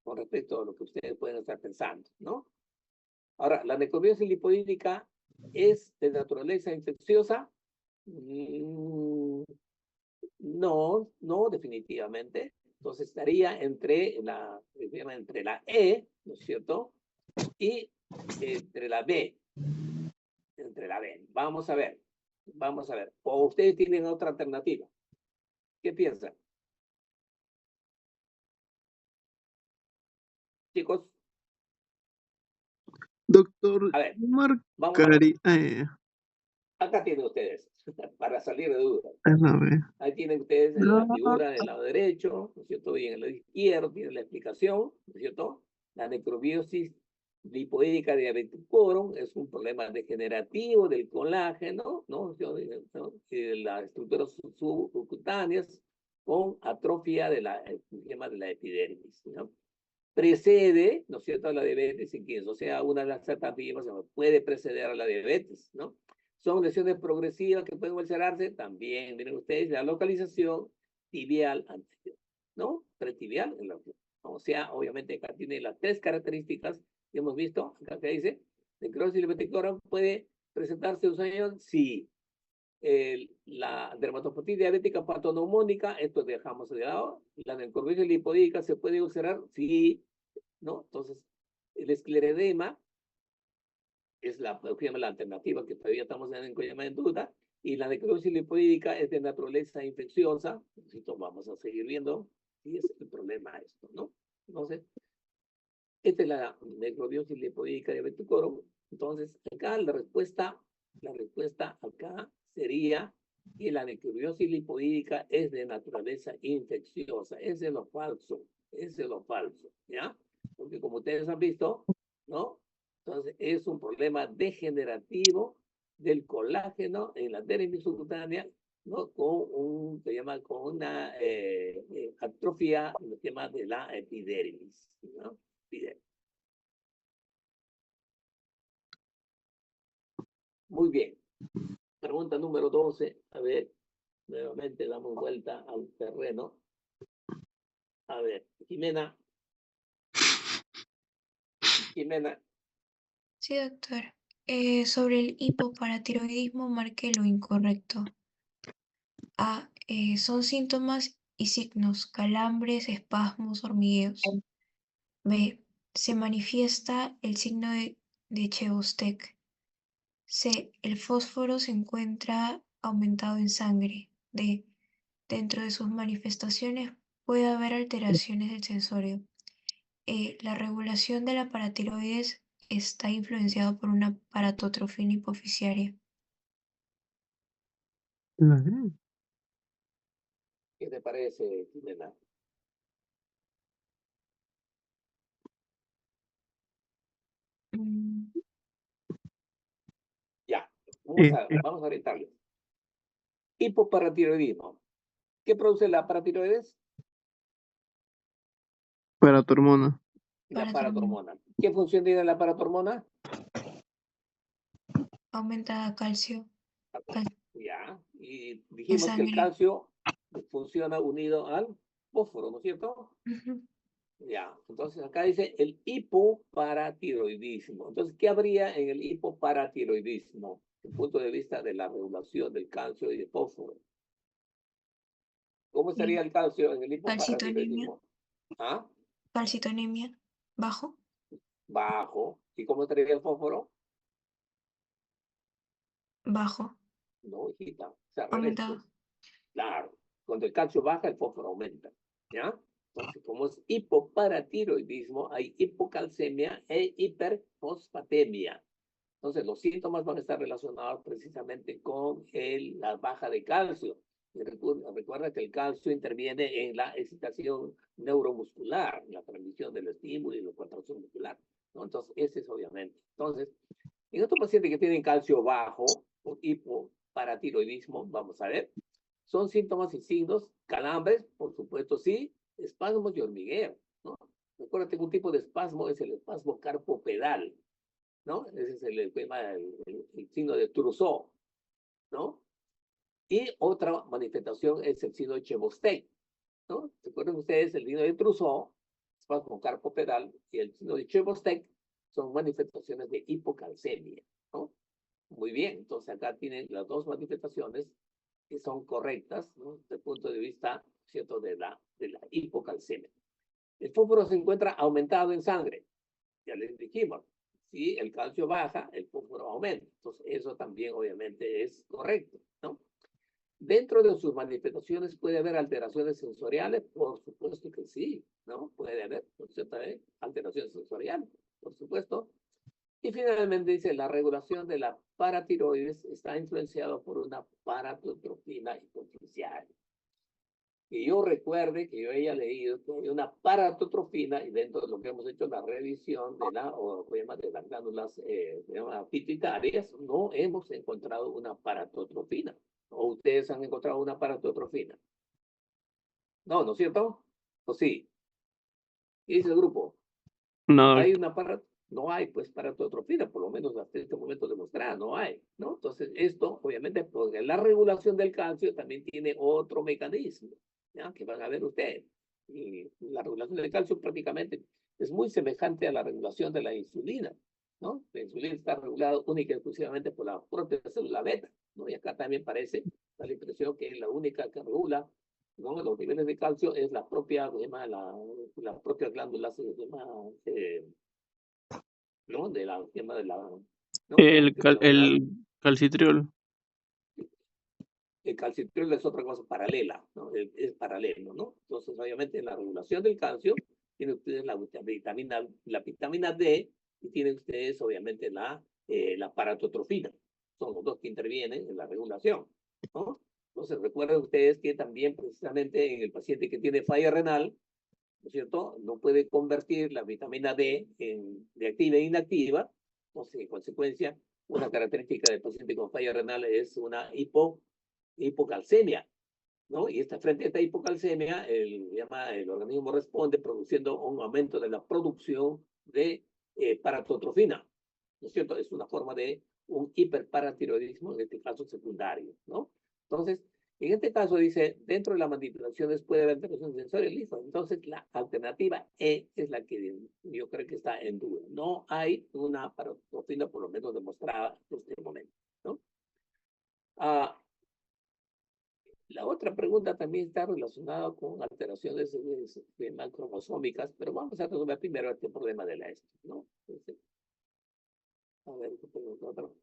con respecto a lo que ustedes pueden estar pensando, ¿no? Ahora, ¿la necrobiopsia lipodídica es de naturaleza infecciosa? No, no, definitivamente. Entonces estaría entre la E, ¿no es cierto? Y entre la B, entre la B. Vamos a ver, vamos a ver. O ustedes tienen otra alternativa. ¿Qué piensan? Chicos, Doctor, a ver, ¿qué vamos a ver. marcaría? Acá tienen ustedes, para salir de dudas. A ver. Ahí tienen ustedes la figura del lado derecho, ¿no es cierto? Y en el lado izquierdo tienen la explicación, ¿no es cierto? La necrobiosis lipoídica diabeticorum es un problema degenerativo del colágeno, ¿no? De las estructuras subcutáneas con atrofia de la epidermis, ¿no? Precede, ¿no es cierto?, a la diabetes en quienes, o sea, una de las alternativas puede preceder a la diabetes, ¿no? Son lesiones progresivas que pueden ulcerarse también, miren ustedes, la localización tibial anterior, ¿no? Pretibial, o sea, obviamente acá tiene las 3 características que hemos visto, acá que dice, necrosis lipeticorum puede presentarse un sueño, sí. La dermatopatía diabética patoneumónica, esto dejamos de lado, la necrosis lipodídica se puede ulcerar, sí, ¿no? Entonces, el escleredema es la alternativa que todavía estamos en duda, y la necrosis lipodídica es de naturaleza infecciosa. Entonces, vamos a seguir viendo si es el problema esto, ¿no? Entonces, esta es la necrobiopsia lipodídica de Betucorum. Entonces, acá la respuesta acá sería que la necrobiopsia lipodídica es de naturaleza infecciosa. Ese es lo falso, ese es lo falso, ¿ya? Porque como ustedes han visto, ¿no? Entonces, es un problema degenerativo del colágeno en la dermis subcutánea, ¿no? Se llama con una atrofia, se llama de la epidermis, ¿no? Muy bien. Pregunta número 12. A ver, nuevamente damos vuelta al terreno. A ver, Jimena. Jimena, Sí, doctor. Sobre el hipoparatiroidismo, marque lo incorrecto. A. Son síntomas y signos: calambres, espasmos, hormigueos. B. Se manifiesta el signo de Chebostek. C. El fósforo se encuentra aumentado en sangre. D. Dentro de sus manifestaciones puede haber alteraciones del sensorio. E. La regulación de la paratiroides está influenciada por una paratotrofina hipofisiaria. Ujú. ¿qué te parece, Jimena? Mm, Ya, Sí. Vamos a orientarles. Hipoparatiroidismo. ¿Qué produce la paratiroides? Para tu hormona. La Paratormona. paratormona. ¿Qué función tiene la paratormona? Aumenta calcio. Ya. Y dijimos que el sangre. calcio funciona unido al fósforo, ¿no es cierto? Ujú. Ya. Entonces acá dice el hipoparatiroidismo. Entonces, ¿qué habría en el hipoparatiroidismo? Desde el punto de vista de la regulación del calcio y del fósforo. ¿Cómo estaría el calcio en el Calcitonemia. hipoparatiroidismo? ¿Ah? Calcitonemia. Bajo. Bajo. ¿Y cómo estaría el fósforo? Bajo. No, hijita. O sea, al revés, Aumentado. pues. Claro. Cuando el calcio baja, el fósforo aumenta. ¿Ya? Entonces, como es hipoparatiroidismo, hay hipocalcemia e hiperfosfatemia. Entonces, los síntomas van a estar relacionados precisamente con la baja de calcio. Y recuerda que el calcio interviene en la excitación neuromuscular, en la transmisión del estímulo y la contracción muscular, ¿no? Entonces, ese es obviamente. Entonces, en estos pacientes que tienen calcio bajo o hipoparatiroidismo, vamos a ver, son síntomas y signos, calambres, por supuesto, sí, espasmos y hormigueo, ¿no? Recuerda que un tipo de espasmo es el espasmo carpopedal, ¿no? Ese es el signo de Trousseau, ¿no? Y otra manifestación es el signo de Chebostek, ¿no? ¿Recuerdan ustedes el signo de Trousseau, espasmo carpopedal, y el signo de Chebostek son manifestaciones de hipocalcemia, ¿no? Muy bien, entonces acá tienen las dos manifestaciones que son correctas, ¿no? Desde el punto de vista, ¿cierto?, de la hipocalcemia. El fósforo se encuentra aumentado en sangre, ya les dijimos. Si el calcio baja, el fósforo aumenta. Entonces, eso también obviamente es correcto, ¿no? Dentro de sus manifestaciones puede haber alteraciones sensoriales, por supuesto que sí, ¿no? Puede haber, ¿no? Alteraciones sensoriales, por supuesto. Y finalmente dice, la regulación de la paratiroides está influenciada por una paratotrofina hipoficial. Que yo recuerde que yo haya leído que hay una paratotrofina y dentro de lo que hemos hecho la revisión de de las glándulas pituitarias, no hemos encontrado una paratotrofina. ¿O ustedes han encontrado una paratotrofina? No, ¿no es cierto? ¿O sí? ¿Qué dice el grupo? No, ¿Hay una No hay, pues, paratotrofina, por lo menos hasta este momento demostrada, no hay, ¿no? Entonces, esto, obviamente, porque la regulación del calcio también tiene otro mecanismo, ¿ya? Que van a ver ustedes. Y la regulación del calcio prácticamente es muy semejante a la regulación de la insulina, ¿no? La insulina está regulada única y exclusivamente por la propia célula beta, ¿no? Y acá también parece, da la impresión que la única que regula, ¿no?, los niveles de calcio es la propia, la propia glándula, ¿no? ¿no? el calcitriol. El calcitriol es otra cosa paralela, ¿no? Es paralelo, ¿no? Entonces, obviamente, en la regulación del calcio, tienen ustedes la vitamina D y tienen ustedes, obviamente, la paratotrofina. Son los dos que intervienen en la regulación, ¿no? Entonces, recuerden ustedes que también, precisamente, en el paciente que tiene falla renal, ¿no es cierto?, no puede convertir la vitamina D de activa e inactiva. Entonces, en consecuencia, una característica del paciente con falla renal es una hipocalcemia, ¿no? Y frente a esta hipocalcemia, el organismo responde produciendo un aumento de la producción de paratotrofina, ¿no es cierto? Es una forma de un hiperparatiroidismo, en este caso secundario, ¿no? Entonces, en este caso dice, dentro de las manipulaciones puede haber alteraciones sensoriales, listo. Entonces, la alternativa E es la que yo creo que está en duda. No hay una paratotrofina, por lo menos demostrada en este momento, ¿no? La otra pregunta también está relacionada con alteraciones cromosómicas, pero vamos a resolver primero este problema de la esto, ¿no? Entonces, a ver, ¿qué tengo otro?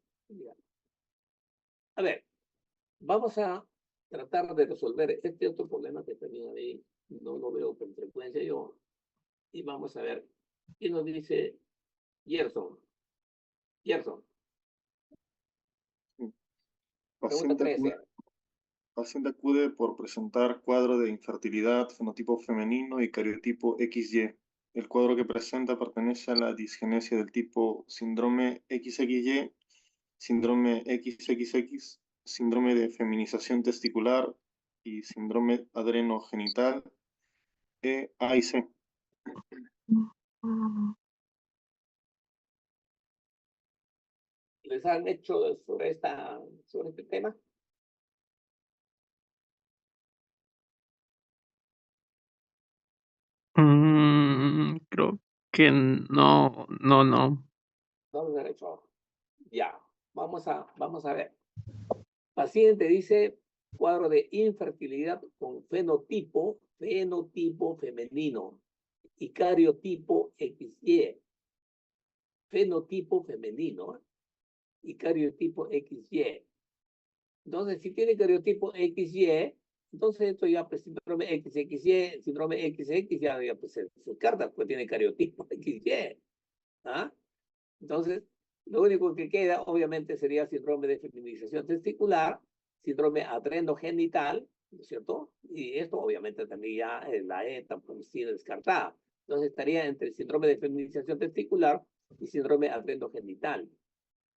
A ver, vamos a tratar de resolver este otro problema que también ahí no lo veo con frecuencia yo, y vamos a ver qué nos dice Gerson. Gerson, pregunta Paciente acude, 13. paciente acude por presentar cuadro de infertilidad, fenotipo femenino y cariotipo XY. El cuadro que presenta pertenece a la disgenesia del tipo síndrome XXY síndrome XXX, síndrome de feminización testicular y síndrome adrenogenital A y C. ¿Les han hecho sobre este tema? Creo que no. No les han hecho. Ya, vamos a ver. Paciente dice cuadro de infertilidad con fenotipo femenino y cariotipo XY. Fenotipo femenino y cariotipo XY. Entonces, si tiene cariotipo XY, entonces esto ya, pues, síndrome XXY, síndrome XX, ya pues, se descarta, pues tiene cariotipo XY. ¿Ah? Entonces, lo único que queda, obviamente, sería síndrome de feminización testicular, síndrome adrenogenital, ¿no es cierto? Y esto, obviamente, también ya la E tampoco sido descartada. Entonces, estaría entre síndrome de feminización testicular y síndrome adrenogenital.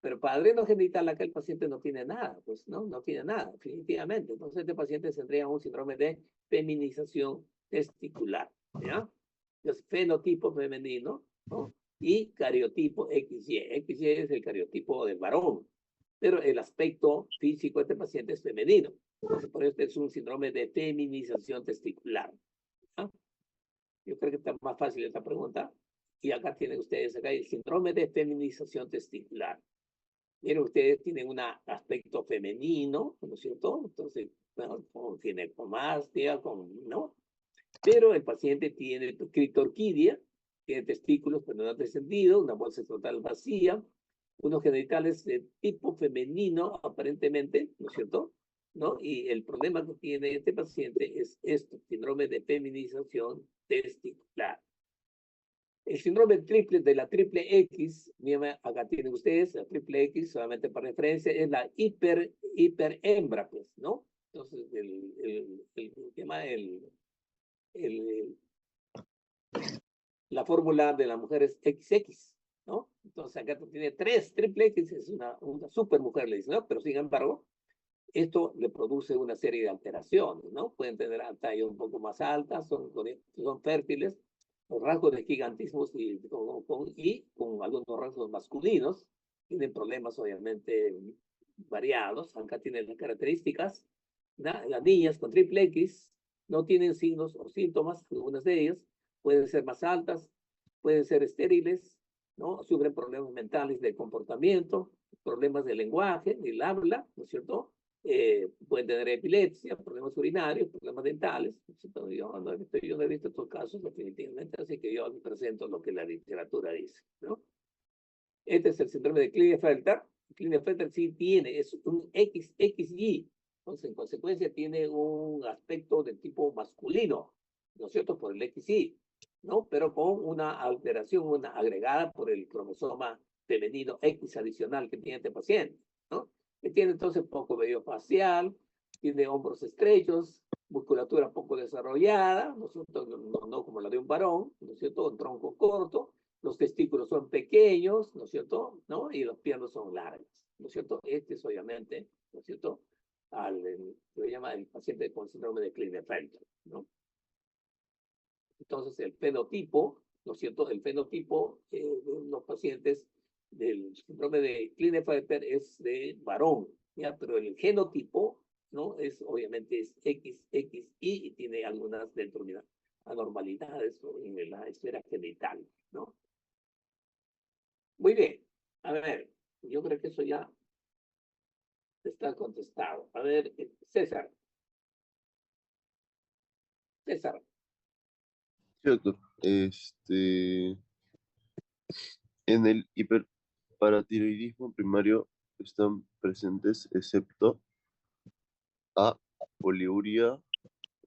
Pero para adrenogenital, acá el paciente no tiene nada, pues, no tiene nada, definitivamente. Entonces, este paciente tendría un síndrome de feminización testicular, ¿ya? Entonces, fenotipo femenino, ¿no? Y cariotipo XY. XY es el cariotipo del varón, pero el aspecto físico de este paciente es femenino. Entonces, por eso es un síndrome de feminización testicular. ¿Ah? Yo creo que está más fácil esta pregunta. Y acá tienen ustedes acá el síndrome de feminización testicular. Miren, ustedes tienen un aspecto femenino, ¿no es cierto? Entonces, bueno, tiene comastia, ¿no? Pero el paciente tiene clitorquidia, tiene testículos pero no han descendido, una bolsa escrotal vacía, unos genitales de tipo femenino, aparentemente, ¿no es cierto? ¿No? Y el problema que tiene este paciente es esto, síndrome de feminización testicular. El síndrome triple de la triple X, acá tienen ustedes, la triple X, solamente para referencia, es la hiperhembra, pues, ¿no? Entonces, la fórmula de la mujer es XX, ¿no? Entonces, acá tiene triple X, es una super mujer, le dicen, ¿no? Pero, sin embargo, esto le produce una serie de alteraciones, ¿no? Pueden tener tallas un poco más altas, son fértiles, los rasgos de gigantismo y con algunos rasgos masculinos, tienen problemas obviamente variados. Acá tienen las características. Las niñas con triple X no tienen signos o síntomas, algunas de ellas pueden ser más altas, pueden ser estériles, ¿no? Sufren problemas mentales de comportamiento, problemas de lenguaje, del habla, ¿no es cierto? Pueden tener epilepsia, problemas urinarios, problemas dentales. Yo no he visto estos casos definitivamente, así que yo presento lo que la literatura dice, ¿no? Este es el síndrome de Klinefelter. Klinefelter sí es un XXY, entonces en consecuencia tiene un aspecto de tipo masculino, ¿no es cierto? Por el XY, ¿no? Pero con una alteración, una agregada por el cromosoma femenino X adicional que tiene este paciente, ¿no? Que tiene entonces poco vello facial, tiene hombros estrechos, musculatura poco desarrollada, ¿no es cierto? No como la de un varón, ¿no es cierto? Un tronco corto, los testículos son pequeños, ¿no es cierto? ¿No? Y las piernas son largas, ¿no es cierto? Este es obviamente, ¿no es cierto? Se llama el paciente con síndrome de Klinefelter, ¿no? Entonces, el fenotipo, ¿no es cierto? El fenotipo de los pacientes del síndrome de Klinefelter es de varón, ¿ya? Pero el genotipo, ¿no? Obviamente es XXY y tiene algunas anormalidades en la esfera genital, ¿no? Muy bien. A ver, yo creo que eso ya está contestado. A ver, César. César. Sí, doctor. En el hiperparatiroidismo primario están presentes, excepto A, poliuria,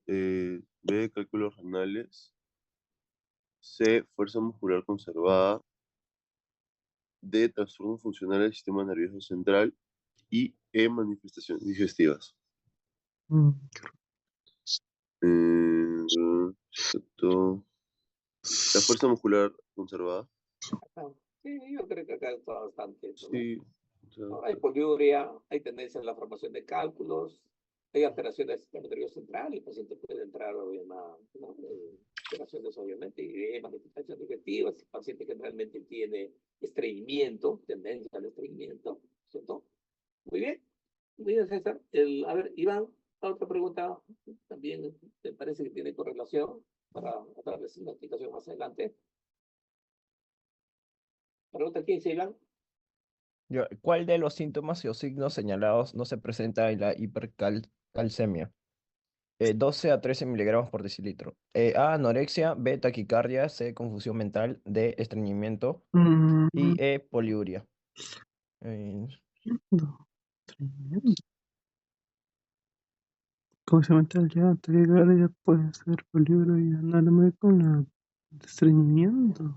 B, cálculos renales, C, fuerza muscular conservada, D, trastornos funcionales del sistema nervioso central y E, manifestaciones digestivas. Excepto la fuerza muscular conservada. Sí, yo creo que acá está bastante. ¿No? Sí, ¿no? Hay poliuria, hay tendencia a la formación de cálculos, hay alteraciones del sistema nervioso central, el paciente puede entrar en alteraciones obviamente y manifestaciones negativas, el paciente generalmente tiene estreñimiento, tendencia al estreñimiento, ¿cierto? Muy bien César. A ver, Iván, otra pregunta también me parece que tiene correlación para darles una explicación más adelante. Pregunta 15, Iván. ¿Cuál de los síntomas o signos señalados no se presenta en la hipercalcemia? 12 a 13 miligramos por decilitro. A, anorexia, B, taquicardia, C, confusión mental, D, estreñimiento y E, poliuria. Eh, No, tremendo. ¿Cómo se mental ya? Taquicardia puede ser poliuria y andarme con el estreñimiento.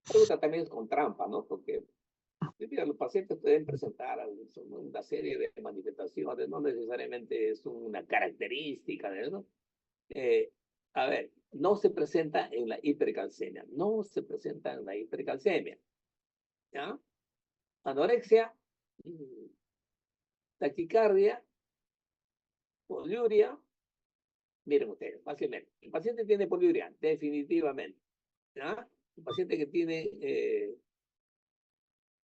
Pregunta también es con trampa, ¿no? Porque mira, los pacientes pueden presentar una serie de manifestaciones, no necesariamente es una característica de eso. A ver, no se presenta en la hipercalcemia, no se presenta en la hipercalcemia, ¿ya? Anorexia, taquicardia, poliuria. Miren ustedes, fácilmente. El paciente tiene poliuria, definitivamente, ¿ya? El paciente que tiene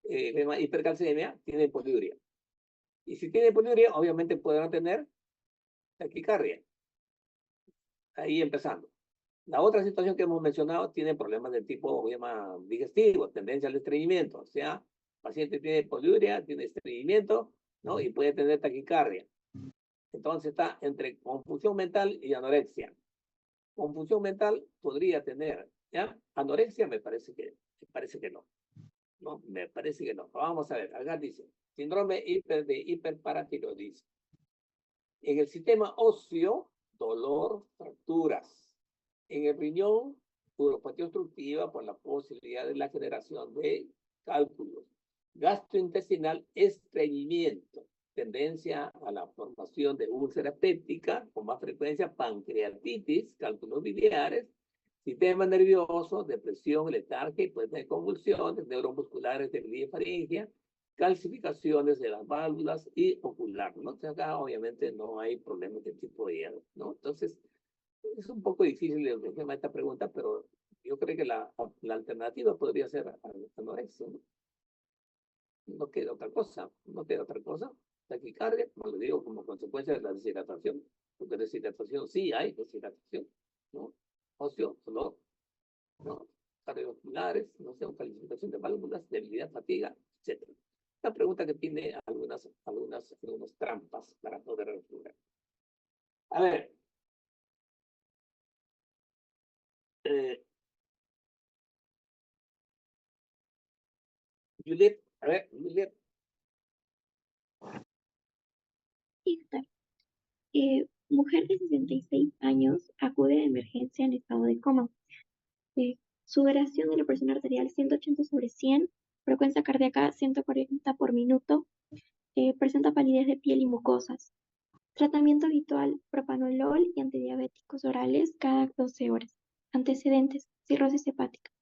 hipercalcemia tiene poliuria. Y si tiene poliuria, obviamente podrán tener taquicardia. Ahí empezando. La otra situación que hemos mencionado tiene problemas de tipo digestivo, tendencia al estreñimiento. O sea, el paciente tiene poliuria, tiene estreñimiento, ¿no? Y puede tener taquicardia. Entonces está entre confusión mental y anorexia. Confusión mental podría tener, ¿ya? Anorexia me parece que no. No, me parece que no. Vamos a ver, acá dice, síndrome de hiperparatiroidismo. En el sistema óseo, dolor, fracturas. En el riñón, neuropatía obstructiva por la posibilidad de la generación de cálculos. Gastrointestinal, estreñimiento. Tendencia a la formación de úlcera péptica, con más frecuencia pancreatitis, cálculos biliares. Sistema nervioso, depresión, letargia y puede tener convulsiones neuromusculares, debilidad faríngea, calcificaciones de las válvulas y ocular, ¿no? Entonces acá obviamente no hay problemas de tipo de hierro, ¿no? Entonces es un poco difícil el tema de esta pregunta, pero yo creo que la alternativa podría ser anorexia, ¿no? No queda otra cosa, no queda otra cosa. Taquicardia, como le digo, como consecuencia de la deshidratación, porque deshidratación sí hay deshidratación, ¿no? Óseo, dolor, ¿no? Cardiovasculares, no sé, calcificación de válvulas, debilidad, fatiga, etc. Una pregunta que tiene algunas trampas para poder resolver. A ver. Juliet, a ver, Juliet. Mujer de 66 años acude de emergencia en estado de coma. Su duración de la presión arterial 180/100, frecuencia cardíaca 140 por minuto, presenta palidez de piel y mucosas. Tratamiento habitual, propanolol y antidiabéticos orales cada 12 horas. Antecedentes, cirrosis hepática.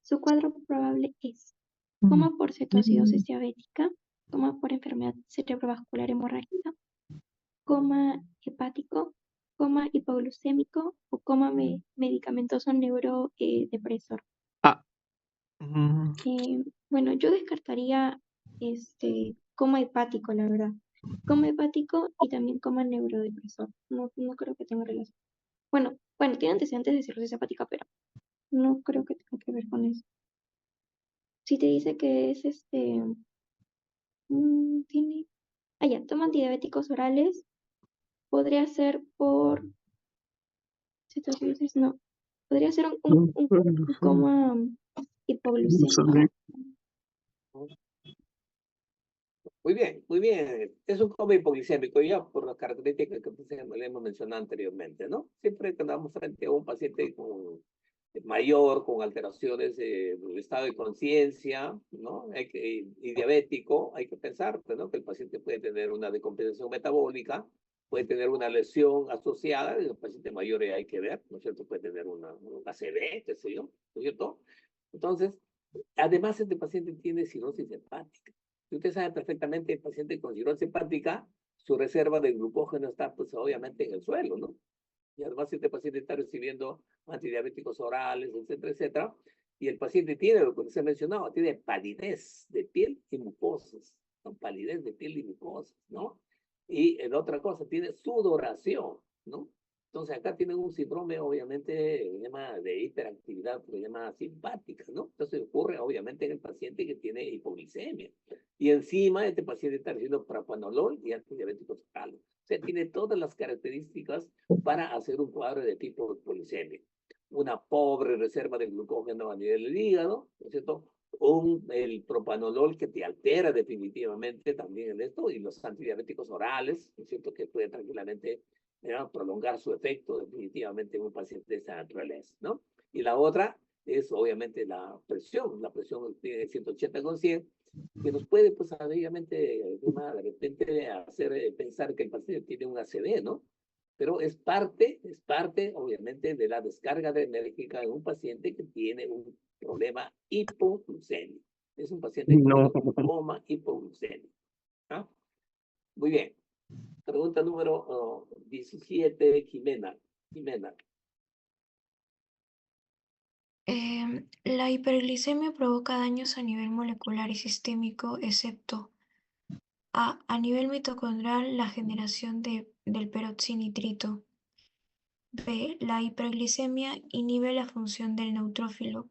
Su cuadro probable es coma por cetoacidosis diabética, coma por enfermedad cerebrovascular hemorrágica, coma hepático, coma hipoglucémico o coma medicamentoso neurodepresor. Bueno, yo descartaría coma hepático, la verdad. Coma hepático y también coma neurodepresor. No creo que tenga relación. Bueno, tiene antecedentes de cirrosis hepática, pero no creo que tenga que ver con eso. Si te dice que es tiene. Ya, toma antidiabéticos orales. Podría ser por cetoacidosis, no. Podría ser un coma hipoglucémico. Muy bien, muy bien. Es un coma hipoglicémico ya por las características que le hemos mencionado anteriormente, ¿no? Siempre que andamos frente a un paciente mayor, con alteraciones del estado de conciencia, ¿no? Y diabético, hay que pensar, ¿no? Que el paciente puede tener una decompensación metabólica, puede tener una lesión asociada, el paciente mayor hay que ver, ¿no es cierto? Puede tener un ACV, qué sé yo, ¿no es cierto? Entonces, además este paciente tiene cirrosis hepática. Y usted sabe perfectamente, el paciente con cirrosis hepática, su reserva de glucógeno está, pues, obviamente en el suelo, ¿no? Y además este paciente está recibiendo antidiabéticos orales, etcétera, etcétera. Y el paciente tiene, lo que se ha mencionado, tiene palidez de piel y mucosas, ¿no? Palidez de piel y mucosas, ¿no? Y en otra cosa, tiene sudoración, ¿no? Entonces acá tienen un síndrome, obviamente, se llama de hiperactividad, se llama simpática, ¿no? Entonces ocurre, obviamente, en el paciente que tiene hipoglicemia. Y encima este paciente está recibiendo propanolol y antidiabéticos orales. O sea, tiene todas las características para hacer un cuadro de tipo policemia. Una pobre reserva de glucógeno a nivel del hígado, ¿no es cierto? El propanolol que te altera definitivamente también en esto, y los antidiabéticos orales, ¿no es cierto? Que puede tranquilamente prolongar su efecto definitivamente en un paciente de esa naturaleza, ¿no? Y la otra es obviamente la presión tiene 180 con 100, que nos puede, pues, obviamente, de repente hacer pensar que el paciente tiene un ACV, ¿no? Pero es parte, obviamente, de la descarga enérgica de un paciente que tiene un problema hipoglucémico. Es un paciente que No. tiene coma hipoglucémico. ¿Ah? Muy bien. Pregunta número 17, Jimena. Jimena. La hiperglicemia provoca daños a nivel molecular y sistémico, excepto a nivel mitocondrial, la generación del peroxinitrito. B. La hiperglicemia inhibe la función del neutrófilo.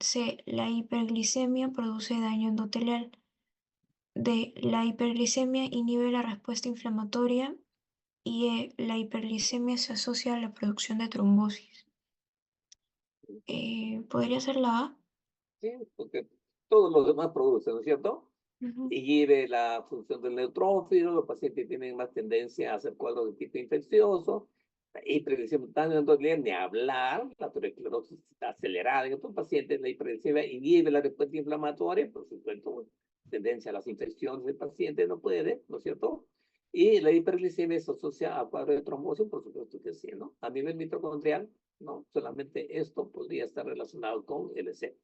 C. La hiperglicemia produce daño endotelial. D. La hiperglicemia inhibe la respuesta inflamatoria. Y E. La hiperglicemia se asocia a la producción de trombosis. ¿Podría ser la A? Sí, porque todos los demás producen, ¿no es cierto? Ujú. Inhibe la función del neutrófilo, los pacientes tienen más tendencia a hacer cuadros de tipo infeccioso, la hiperglicemia endotelial, ni hablar, la aterosclerosis está acelerada en estos pacientes, la hiperglicemia inhibe la respuesta inflamatoria, por supuesto, tendencia a las infecciones del paciente no puede, ¿no es cierto? Y la hiperglicemia se asocia a cuadros de trombosis, por supuesto que sí, ¿no? A nivel mitocondrial, no, solamente esto podría estar relacionado con el EC.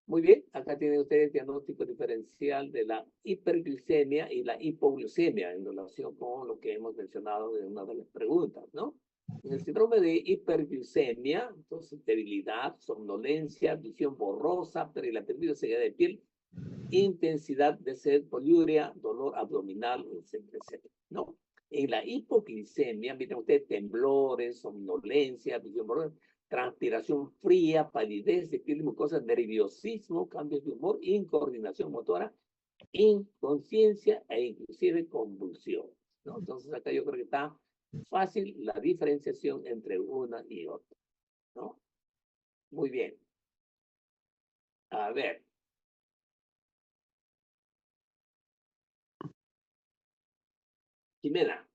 Muy bien, acá tienen ustedes el diagnóstico diferencial de la hiperglicemia y la hipoglucemia en relación con lo que hemos mencionado en una de las preguntas, ¿no? En el síndrome de hiperglicemia, entonces debilidad, somnolencia, visión borrosa, pérdida ceguera de piel, intensidad de sed, poliuria, dolor abdominal, etcétera, etcétera, ¿no? En la hipoglicemia, miren ustedes, temblores, somnolencia, visión borrosa, transpiración fría, palidez de piel y mucosa, nerviosismo, cambios de humor, incoordinación motora, inconsciencia e inclusive convulsiones, ¿no? Entonces acá yo creo que está fácil la diferenciación entre una y otra, ¿no? Muy bien. A ver. Jimena.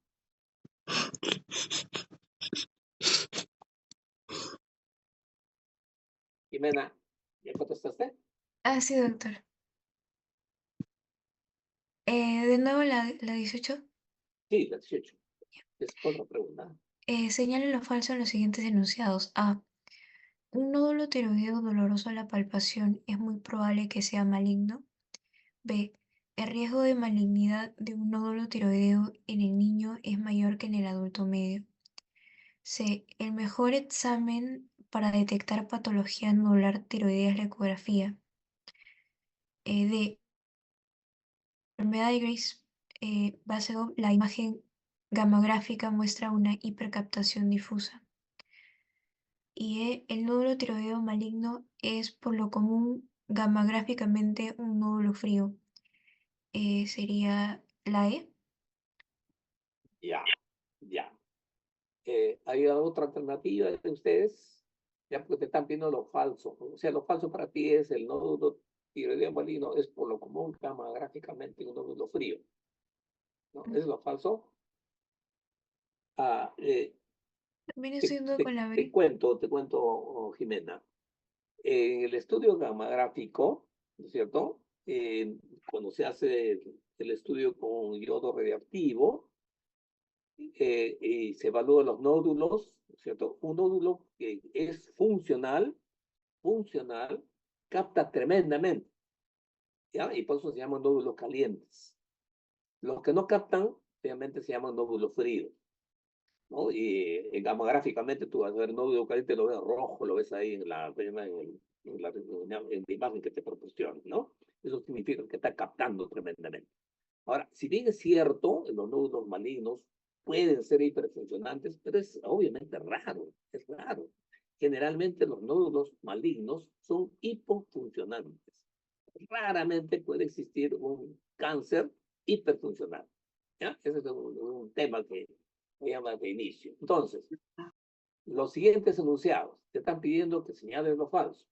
Jimena, ¿ya contestaste? Sí, doctor. De nuevo la 18. Sí, la 18. Es otra pregunta. Señale lo falso en los siguientes enunciados. A. Un nódulo tiroideo doloroso a la palpación es muy probable que sea maligno. B. El riesgo de malignidad de un nódulo tiroideo en el niño es mayor que en el adulto medio. C. El mejor examen para detectar patología nodular tiroidea es la ecografía. D. Enfermedad de Graves, la imagen gamagráfica muestra una hipercaptación difusa. Y E. El nódulo tiroideo maligno es por lo común gamagráficamente un nódulo frío. Sería la E. Ya, ya. ¿Hay otra alternativa de ustedes? Ya, porque te están pidiendo lo falso. O sea, lo falso para ti es el nódulo tiroideo maligno, es por lo común gamagráficamente un nódulo frío, ¿no? ¿Es lo falso? Ah, También estoy yendo con la B. te cuento, Jimena. En el estudio gamagráfico, ¿no es cierto? Cuando se hace el estudio con yodo radioactivo, y se evalúan los nódulos, ¿no es cierto? Un nódulo que es funcional, capta tremendamente. ¿ya? Y por eso se llaman nódulos calientes. Los que no captan, obviamente se llaman nódulos fríos, ¿no? Y gamográficamente tú vas a ver nódulo caliente, lo ves rojo, lo ves ahí en la imagen que te proporciona, ¿no? Eso significa que está captando tremendamente. Ahora, si bien es cierto, los nódulos malignos pueden ser hiperfuncionantes, pero es obviamente raro, es raro. Generalmente los nódulos malignos son hipofuncionantes. Raramente puede existir un cáncer hiperfuncional. ¿Ya? Ese es un tema que me llama de inicio. Entonces, los siguientes enunciados te están pidiendo que señales lo falso.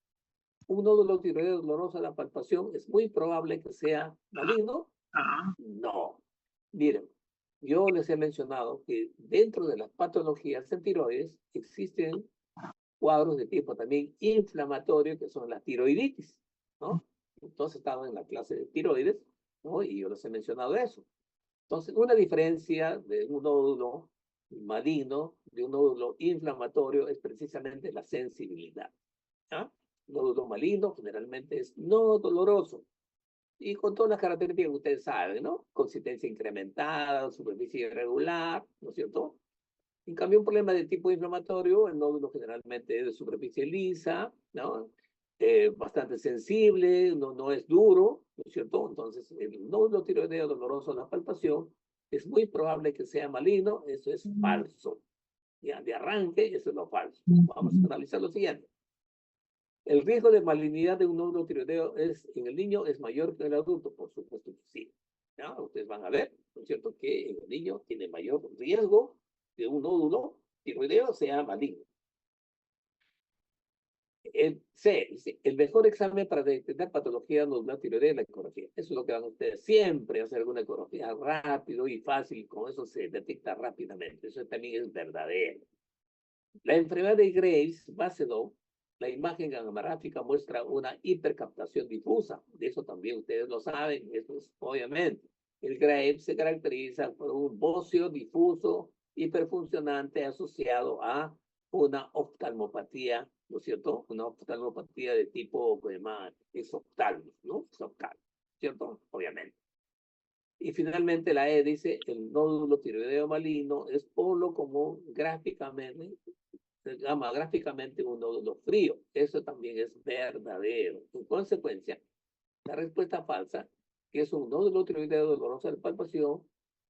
Un nódulo tiroideo doloroso de la palpación es muy probable que sea maligno. No. Miren, yo les he mencionado que dentro de las patologías en tiroides existen cuadros de tipo también inflamatorio, que son la tiroiditis, ¿no? Entonces estaba en la clase de tiroides, ¿no? Y yo les he mencionado eso. Entonces, una diferencia de un nódulo maligno, de un nódulo inflamatorio, es precisamente la sensibilidad. ¿Ya? Nódulo maligno generalmente es no doloroso y con todas las características que ustedes saben, ¿no? Consistencia incrementada, superficie irregular, ¿no es cierto? En cambio, un problema de tipo inflamatorio, el nódulo generalmente es de superficie lisa, ¿no? Bastante sensible, no es duro, ¿no es cierto? Entonces, el nódulo tiroideo doloroso de la palpación es muy probable que sea maligno, eso es falso. Ya, de arranque, eso es lo falso. Vamos a analizar lo siguiente. El riesgo de malignidad de un nódulo tiroideo en el niño es mayor que en el adulto, por supuesto que sí. ¿Ya? Ustedes van a ver, ¿no es cierto?, que en el niño tiene mayor riesgo de un nódulo tiroideo sea maligno. El mejor examen para detectar patología nodular tiroidea es la ecografía. Eso es lo que van ustedes siempre, hacer una ecografía rápido y fácil, con eso se detecta rápidamente. Eso también es verdadero. La enfermedad de Graves, Basedow, la imagen gamográfica muestra una hipercaptación difusa. De eso también ustedes lo saben, eso es obviamente. El Graves se caracteriza por un bocio difuso hiperfuncionante asociado a una oftalmopatía, ¿no es cierto? Una oftalmopatía de tipo exoptalmo, ¿no? Exoptalmo, ¿cierto? Obviamente. Y finalmente la E dice, el nódulo tiroideo maligno es por lo común gráficamente, se llama gráficamente un nódulo frío. Eso también es verdadero. En consecuencia, la respuesta falsa, que es un nódulo tiroideo doloroso de palpación,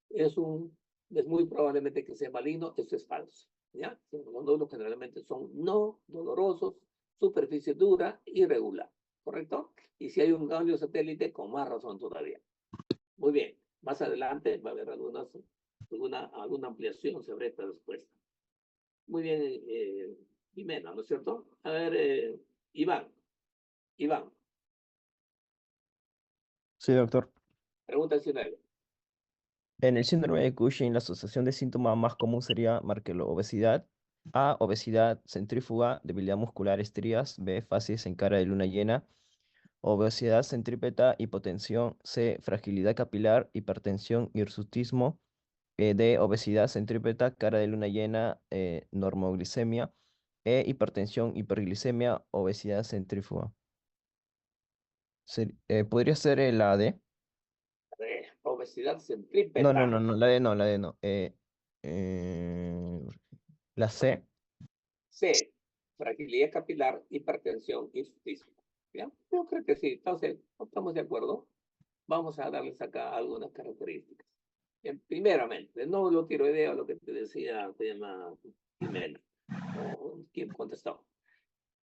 es muy probablemente que sea maligno, eso es falso. ¿Ya? Los nódulos generalmente son no dolorosos, superficie dura, irregular. ¿Correcto? Y si hay un ganglio satélite, con más razón todavía. Muy bien. Más adelante va a haber alguna ampliación sobre esta respuesta. Muy bien, Jimena, ¿no es cierto? A ver, Iván. Sí, doctor. Pregunta 19. En el síndrome de Cushing, la asociación de síntomas más común sería, márquelo, obesidad. A, obesidad centrífuga, debilidad muscular, estrías. B, facies en cara de luna llena. Obesidad centrípeta, hipotensión. C, fragilidad capilar, hipertensión, hirsutismo. D, obesidad centrípeta, cara de luna llena, normoglicemia. E, hipertensión, hiperglicemia, obesidad centrífuga. ¿Podría ser la D? Obesidad No, centrípeta. la D no, la D no. Eh, la C. C, fragilidad capilar, hipertensión, hirsutismo. ¿Ya? Yo creo que sí. Entonces, ¿estamos de acuerdo? Vamos a darles acá algunas características. Primeramente, el nódulo tiroideo, lo que te decía, se llama Jimena. ¿Quién contestó?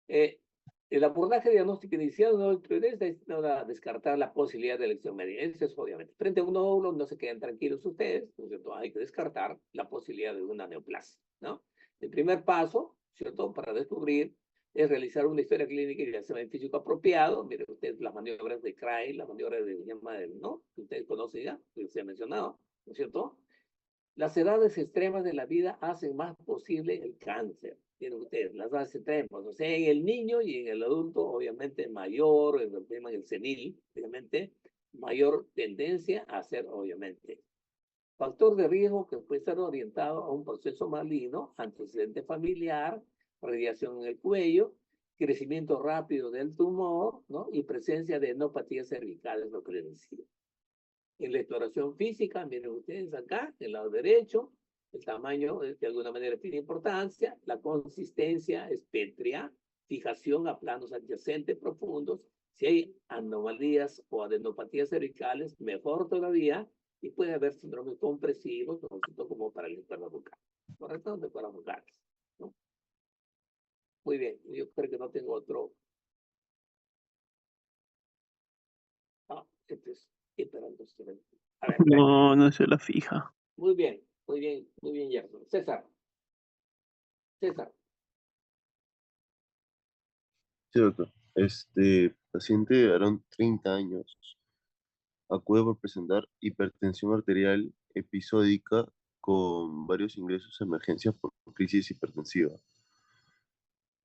El abordaje diagnóstico inicial no es destinado a descartar la posibilidad de elección médica. Eso es obviamente. Frente a un nódulo, no se queden tranquilos ustedes, ¿no es cierto? Hay que descartar la posibilidad de una neoplasia, ¿no? El primer paso, ¿cierto?, para descubrir es realizar una historia clínica y de examen físico apropiado. Miren ustedes las maniobras de Cray, las maniobras de ¿no?, que ustedes conocen ya, que se ha mencionado, ¿no es cierto? Las edades extremas de la vida hacen más posible el cáncer. Tienen ustedes las edades extremas, o sea, en el niño y en el adulto, obviamente mayor, en el tema del senil, obviamente, mayor tendencia a ser, obviamente. Factor de riesgo que puede estar orientado a un proceso maligno, antecedente familiar, radiación en el cuello, crecimiento rápido del tumor, ¿no? Y presencia de enopatías cervicales, lo que les decía. En la exploración física, miren ustedes acá, del lado derecho, el tamaño de alguna manera tiene importancia, la consistencia es pétrea, fijación a planos adyacentes profundos, si hay anomalías o adenopatías cervicales, mejor todavía, y puede haber síndromes compresivos, ¿no? Como para el cuerda bucal, ¿correcto? De cuerdas bucales, ¿no? Muy bien, yo creo que no tengo otro. Este es hiperaldosteronismo. A ver, No, no se la fija. muy bien, muy bien, muy bien, Gerson. César. Sí, doctor. Paciente de varón 30 años acude por presentar hipertensión arterial episódica con varios ingresos a emergencias por crisis hipertensiva.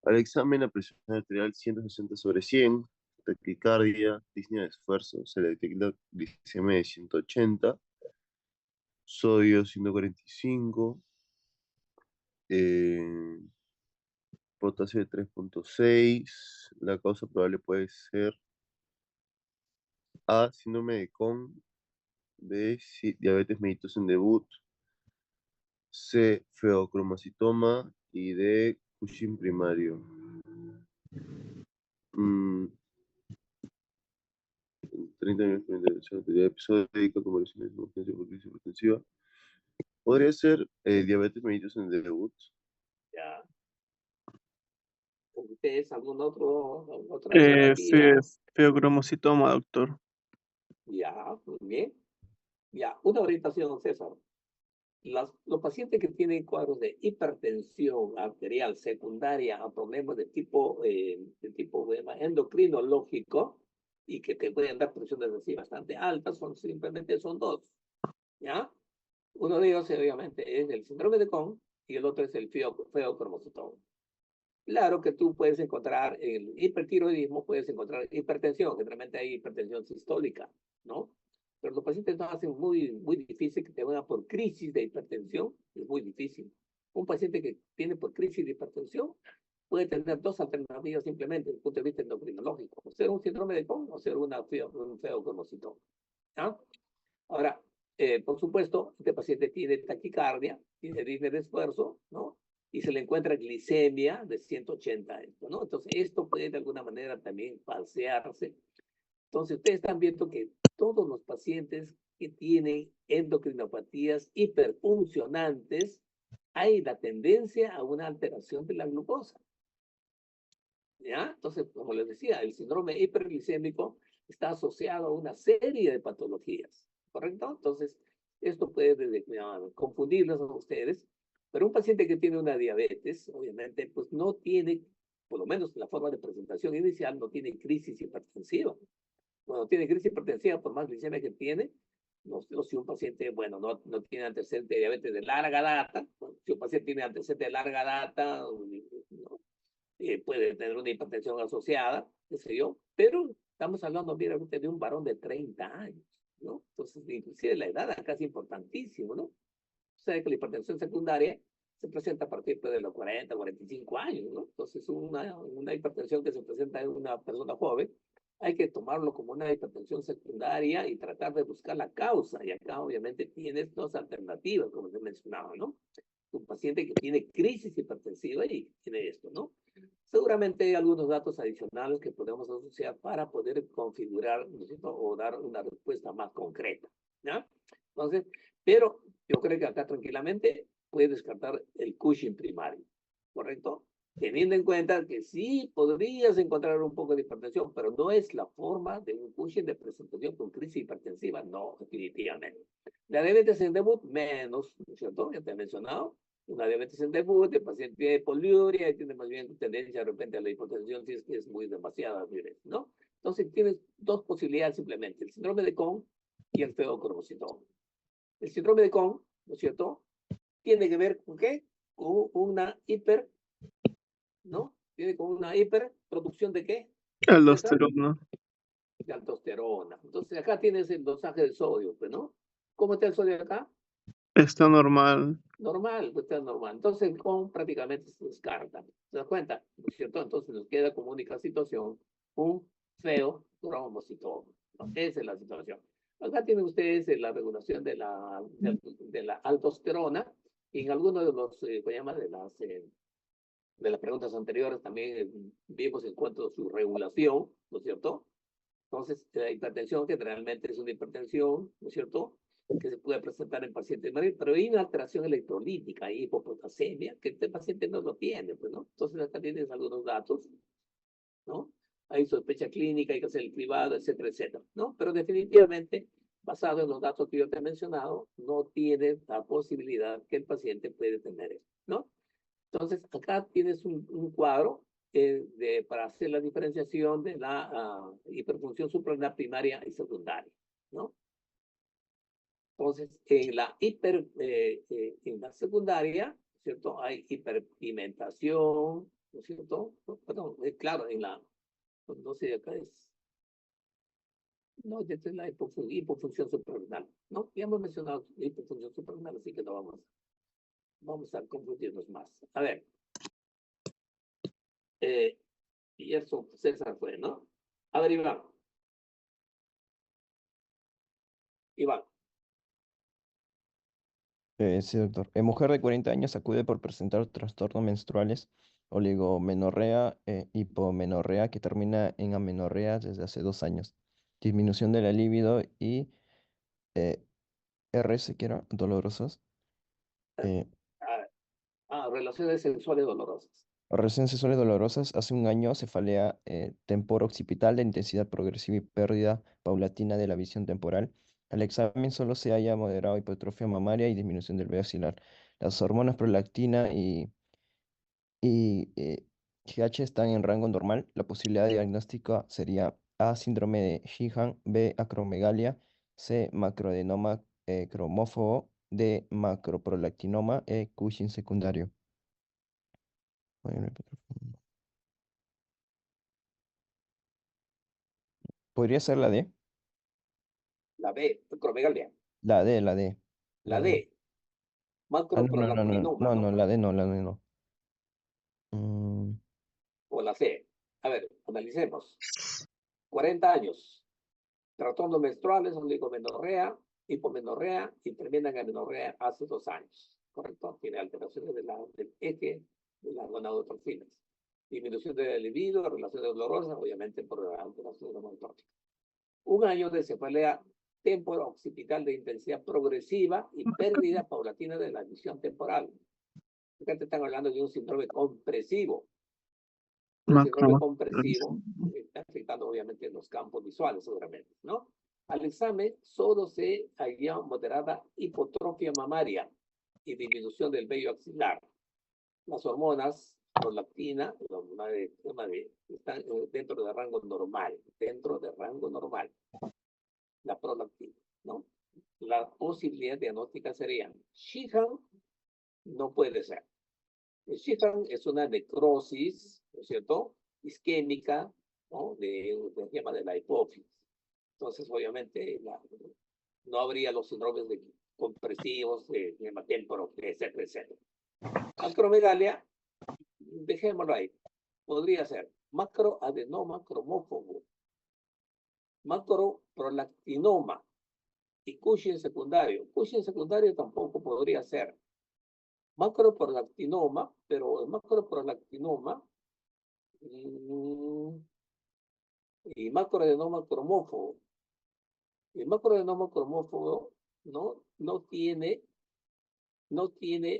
Al examen, la presión arterial 160/100, taquicardia, disnea de esfuerzo, se le detecta glicemia de 180, sodio 145, eh, potasio de 3.6. La causa probable puede ser A, síndrome de Cohn, B, diabetes mellitus en debut, C, feocromocitoma y D, Cushing primario. Mm, 30 años con intervención arterial episódica con variaciones de urgencia por crisis hipertensiva. Podría ser diabetes mellitus en debut. Ya. ¿Ustedes alguna otra alternativa? Feocromocitoma, doctor. Ya, muy bien. Ya, una orientación, César. Los pacientes que tienen cuadros de hipertensión arterial secundaria a problemas de tipo endocrinológico y que te pueden dar presiones así bastante altas, simplemente son dos. ¿Ya? Uno de ellos, obviamente, es el síndrome de Cohn y el otro es el feocromocitoma. Claro que tú puedes encontrar en el hipertiroidismo, puedes encontrar hipertensión, generalmente hay hipertensión sistólica, ¿no? Pero los pacientes no hacen muy difícil que te vengan por crisis de hipertensión, es muy difícil. Un paciente que tiene por crisis de hipertensión puede tener dos alternativas simplemente desde el punto de vista endocrinológico, o ser un síndrome de Cohn o ser un feocromocitoma. ¿Ah? Ahora, por supuesto, este paciente tiene taquicardia, tiene disnea de esfuerzo, ¿no? Y se le encuentra glicemia de 180, ¿no? Entonces, esto puede de alguna manera también falsearse. Entonces, ustedes están viendo que todos los pacientes que tienen endocrinopatías hiperfuncionantes, hay la tendencia a una alteración de la glucosa. ¿Ya? Entonces, como les decía, el síndrome hiperglicémico está asociado a una serie de patologías, ¿correcto? Entonces, esto puede confundirlos a ustedes, pero un paciente que tiene una diabetes, obviamente, pues no tiene, por lo menos la forma de presentación inicial, no tiene crisis hipertensiva. Cuando tiene crisis hipertensiva, por más glicemia que tiene, no, si un paciente, bueno, no tiene antecedente de diabetes de larga data, si un paciente tiene antecedente de larga data, ¿no? Puede tener una hipertensión asociada, qué sé yo, pero estamos hablando, mira, usted de un varón de 30 años, ¿no? Entonces, inclusive la edad acá es importantísimo, ¿no? O sea, que la hipertensión secundaria se presenta a partir de los 40, 45 años, ¿no? Entonces, una hipertensión que se presenta en una persona joven, hay que tomarlo como una hipertensión secundaria y tratar de buscar la causa. Y acá, obviamente, tienes dos alternativas, como te mencionaba, ¿no? Un paciente que tiene crisis hipertensiva y tiene esto, ¿no? Seguramente hay algunos datos adicionales que podemos asociar para poder configurar, ¿no? O dar una respuesta más concreta, ¿ya? Entonces, pero yo creo que acá tranquilamente puede descartar el Cushing primario, ¿correcto? Teniendo en cuenta que sí podrías encontrar un poco de hipertensión, pero no es la forma de un Cushing de presentación con crisis hipertensiva, no, definitivamente. La diabetes en debut, menos, ¿no es cierto? Ya te he mencionado. Una diabetes en debut, el paciente tiene poliuria y tiene más bien tendencia de repente a la hipotensión si es que es muy demasiada, ¿no? Entonces tienes dos posibilidades simplemente, el síndrome de Cohn y el feocromocitoma. El síndrome de Cohn, ¿no es cierto? Tiene que ver con qué? Con una ¿no? Tiene con una hiperproducción de qué? Aldosterona. De aldosterona. Entonces acá tienes el dosaje del sodio, pues, ¿no? ¿Cómo está el sodio acá? Está normal. Normal, pues está normal. Entonces, con prácticamente se descarta. ¿Se da cuenta? ¿No es cierto? Entonces nos queda como única situación un feo cromocitoma, ¿no? Esa es la situación. Acá tienen ustedes la regulación de la aldosterona, y en algunos de los, ¿cómo se llama? De las preguntas anteriores también vimos en cuanto a su regulación, ¿no es cierto? Entonces, la hipertensión, que realmente es una hipertensión, ¿no es cierto?, que se puede presentar en pacientes, pero hay una alteración electrolítica, hay hipopotasemia, que este paciente no lo tiene, pues, ¿no? Entonces, acá tienes algunos datos, ¿no? Hay sospecha clínica, hay que hacer el cribado, etcétera, etcétera, ¿no? Pero definitivamente, basado en los datos que yo te he mencionado, no tiene la posibilidad que el paciente puede tener eso, ¿no? Entonces, acá tienes un cuadro para hacer la diferenciación de la hiperfunción suprarrenal primaria y secundaria, ¿no? Entonces, en la secundaria, ¿cierto? Hay hiperpigmentación, ¿no es cierto? Perdón, claro, no sé, acá no, esta es la hipofunción suprarrenal, ¿no? Ya hemos mencionado la hipofunción suprarrenal, así que no vamos a confundirnos más. A ver. Y eso, César fue, ¿no? A ver, Iván. Iván. Sí, doctor. Mujer de 40 años acude por presentar trastornos menstruales, oligomenorrea, hipomenorrea, que termina en amenorrea desde hace 2 años. Disminución de la libido y eh, RS, que era dolorosos. Relaciones sexuales dolorosas. Relaciones sexuales dolorosas. Hace un año, cefalea temporo-occipital de intensidad progresiva y pérdida paulatina de la visión temporal. Al examen solo se halla moderado hipertrofia mamaria y disminución del vello axilar. Las hormonas prolactina y GH están en rango normal. La posibilidad diagnóstica sería A, síndrome de Sheehan; B, acromegalia; C, macroadenoma cromófobo; D, macroprolactinoma; E, Cushing secundario. ¿Podría ser la D? La B, acromegalia. La D, la D. La La D. D, Ah, no, no, no, no, macroprolactinoma, no, ¿no? no, la D no, la D no. Mm, O la C. A ver, analicemos. 40 años. Trastornos menstruales, oligomenorrea, hipomenorrea, y terminan en amenorrea hace 2 años. ¿Correcto? Tiene alteraciones del eje de las gonadotrofinas. Disminución de libido, relaciones dolorosas, obviamente por la alteración hormonotrópica. 1 año de cefalea temporo-occipital de intensidad progresiva y pérdida paulatina de la visión temporal. Acá te están hablando de un síndrome compresivo. Un síndrome Macro. compresivo está afectando obviamente los campos visuales seguramente, ¿no? Al examen solo se halla moderada hipotrofia mamaria y disminución del vello axilar. Las hormonas prolactina, están dentro de rango normal, la prolactina, ¿no? La posibilidad diagnóstica sería Sheehan, no puede ser. El Sheehan es una necrosis, ¿no es cierto?, isquémica, ¿no?, se llama de la hipófisis. Entonces, obviamente, no habría los síndromes compresivos, de temporo, etcétera, etcétera. Acromegalia, dejémoslo ahí. Podría ser macroadenoma cromófobo, macroprolactinoma y Cushing secundario. Cushing secundario tampoco podría ser. Macroprolactinoma, pero el macroprolactinoma y macroadenoma cromófobo. El macroadenoma cromófobo no tiene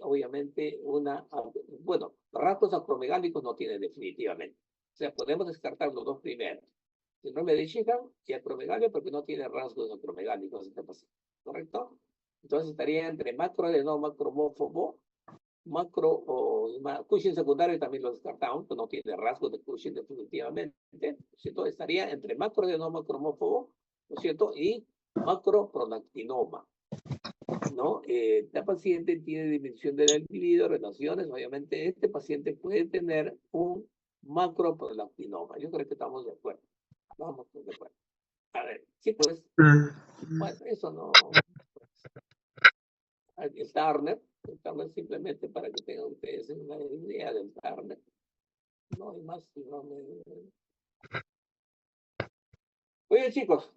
obviamente bueno, rasgos acromegálicos no tiene definitivamente. O sea, podemos descartar los dos primeros. Síndrome de Sheehan y acromegalia porque no tiene rasgos acromegálicos este paciente, ¿correcto? Entonces estaría entre macroadenoma cromófobo, Cushing secundario también lo descartamos, pues no tiene rasgos de Cushing definitivamente, ¿cierto? Estaría entre macroadenoma cromófobo, ¿no es cierto?, y macroprolactinoma, ¿no? Esta paciente tiene disminución del libido, relaciones, obviamente este paciente puede tener un macroprolactinoma. Yo creo que estamos de acuerdo. Vamos de acuerdo. A ver, sí, pues, bueno, eso no. El Turner simplemente para que tengan ustedes una idea del Turner. No hay más. No me... Oye, chicos,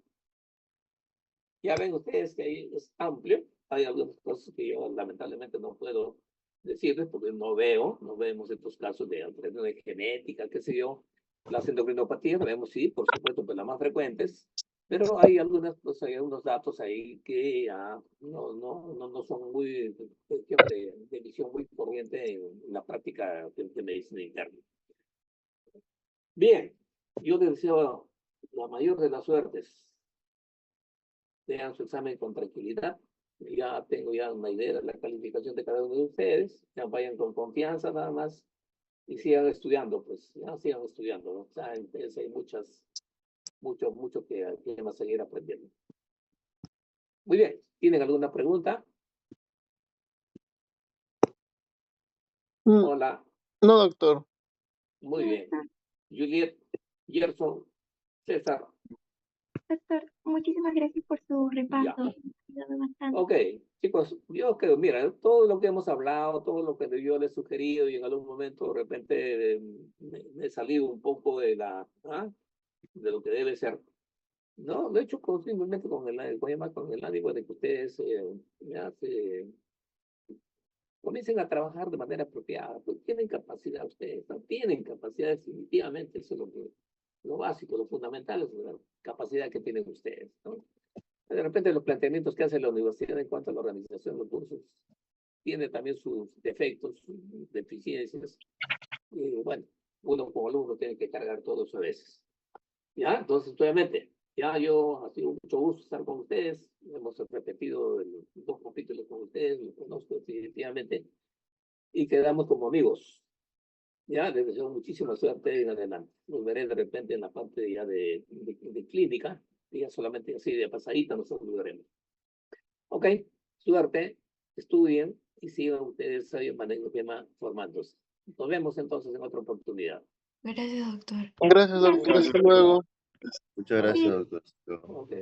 ya ven ustedes que ahí es amplio. Hay algunas cosas que yo lamentablemente no puedo decirles porque no vemos estos casos de alteración genética, qué sé yo. Las endocrinopatías, vemos sí, por supuesto, pues las más frecuentes, pero hay algunas, pues, hay unos datos ahí que no son muy, cuestión de visión muy corriente en la práctica de medicina interna. Bien, yo les deseo la mayor de las suertes. Tengan su examen con tranquilidad. Ya tengo ya una idea de la calificación de cada uno de ustedes. Ya vayan con confianza nada más y sigan estudiando, pues ya sigan estudiando, ¿no? O sea, entonces hay mucho que van a seguir aprendiendo. Muy bien, ¿tienen alguna pregunta? Mm, Hola, No, doctor. muy No, bien. doctor. Juliet, Gerson, César. Doctor, muchísimas gracias por su Ya. repaso. Me ha ayudado bastante. Ok, chicos, yo creo, mira, todo lo que hemos hablado, todo lo que yo les he sugerido y en algún momento de repente me he salido un poco de de lo que debe ser. No, lo he hecho simplemente con el ánimo de que ustedes comiencen a trabajar de manera apropiada. Pues tienen capacidad ustedes, ¿no? Tienen capacidad definitivamente, eso es lo básico, lo fundamental, es la capacidad que tienen ustedes, ¿no? De repente los planteamientos que hace la universidad en cuanto a la organización de los cursos tiene también sus defectos, sus deficiencias. Y bueno, uno como alumno tiene que cargar todo eso a veces. ¿Ya? Entonces, obviamente, ya yo ha sido mucho gusto estar con ustedes. Hemos repetido dos capítulos con ustedes, los conozco definitivamente y quedamos como amigos. Ya, les deseo muchísima suerte en adelante. Nos veré de repente en la parte ya de clínica, y ya solamente así de pasadita nos saludaremos. Ok, suerte, estudien y sigan ustedes ahí formándose. Nos vemos entonces en otra oportunidad. Gracias, doctor. Gracias, doctor. Gracias. Hasta luego. Muchas Ok, gracias, doctor. ok.